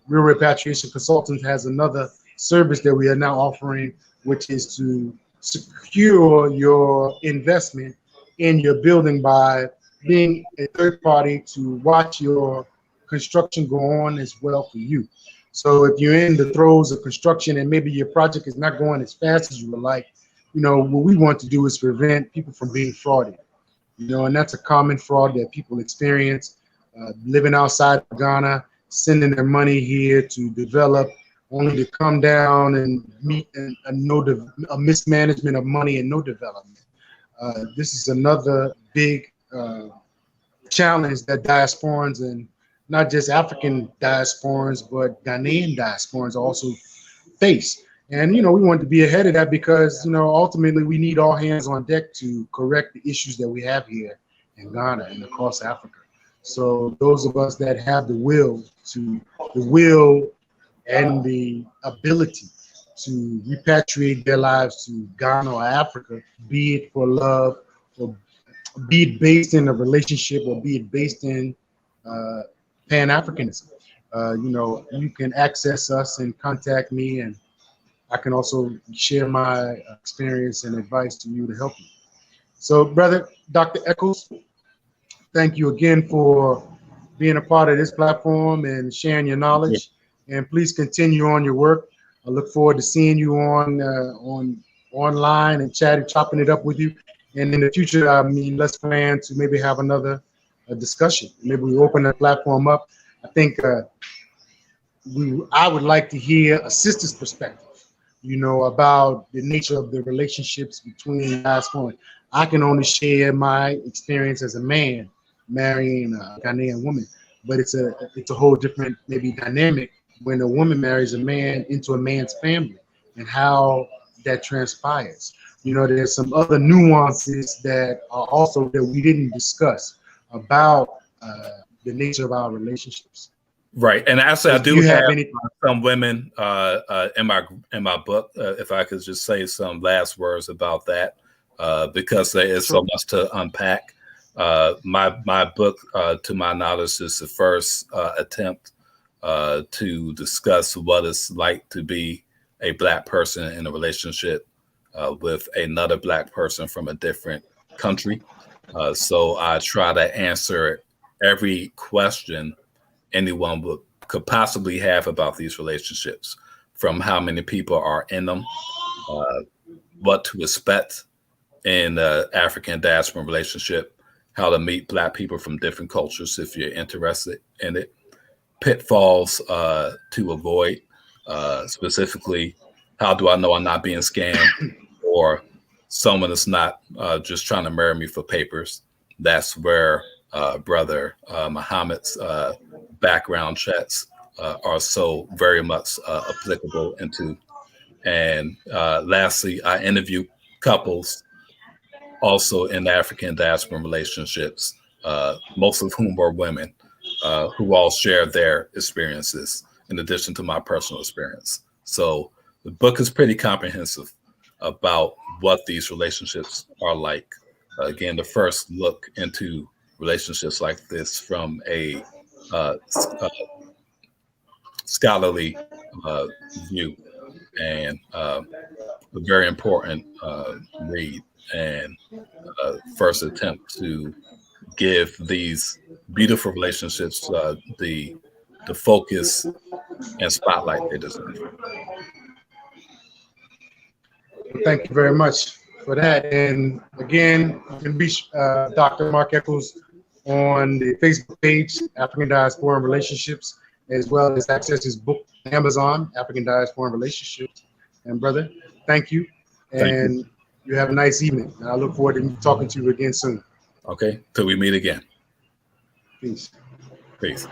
Real Repatriation Consultants has another service that we are now offering, which is to secure your investment in your building by being a third party to watch your construction go on as well for you. So if you're in the throes of construction and maybe your project is not going as fast as you would like, what we want to do is prevent people from being frauded. And that's a common fraud that people experience, living outside of Ghana, sending their money here to develop, only to come down and meet a mismanagement of money and no development. This is another big challenge that diasporans, and not just African diasporans, but Ghanaian diasporans also face. And, we want to be ahead of that because, ultimately we need all hands on deck to correct the issues that we have here in Ghana and across Africa. So those of us that have the will and the ability to repatriate their lives to Ghana or Africa, be it for love, or be it based in a relationship, or be it based in Pan-Africanism. You can access us and contact me, and I can also share my experience and advice to you to help you. So, brother, Dr. Eccles, thank you again for being a part of this platform and sharing your knowledge. And please continue on your work. I look forward to seeing you on online and chopping it up with you. And in the future, let's plan to maybe have another discussion. Maybe we open the platform up. I think I would like to hear a sister's perspective, about the nature of the relationships between diaspora. I can only share my experience as a man marrying a Ghanaian woman, but it's a whole different maybe dynamic when a woman marries a man into a man's family and how that transpires. There's some other nuances that are also that we didn't discuss about the nature of our relationships. Right, and actually, I do have some women in my book. If I could just say some last words about that, because there is so much to unpack. My book, to my knowledge, is the first attempt to discuss what it's like to be a Black person in a relationship with another Black person from a different country. So I try to answer every question anyone could possibly have about these relationships, from how many people are in them, what to expect in the African diaspora relationship, how to meet Black people from different cultures if you're interested in it, pitfalls to avoid. Specifically, how do I know I'm not being scammed, or someone is not just trying to marry me for papers? That's where Brother Muhammad's background checks are so very much applicable into. And lastly, I interview couples also in African diaspora relationships, most of whom are women, who all share their experiences in addition to my personal experience. So the book is pretty comprehensive about what these relationships are like. Again, the first look into relationships like this from a scholarly view, and a very important read, and first attempt to give these beautiful relationships the focus and spotlight they deserve. Thank you very much for that. And again, you can reach Dr. Mark Eccles on the Facebook page, African Diaspora and Relationships, as well as access his book, Amazon, African Diaspora and Relationships. And brother, thank you. And you have a nice evening. And I look forward to talking to you again soon. Okay, till we meet again. Peace. Peace.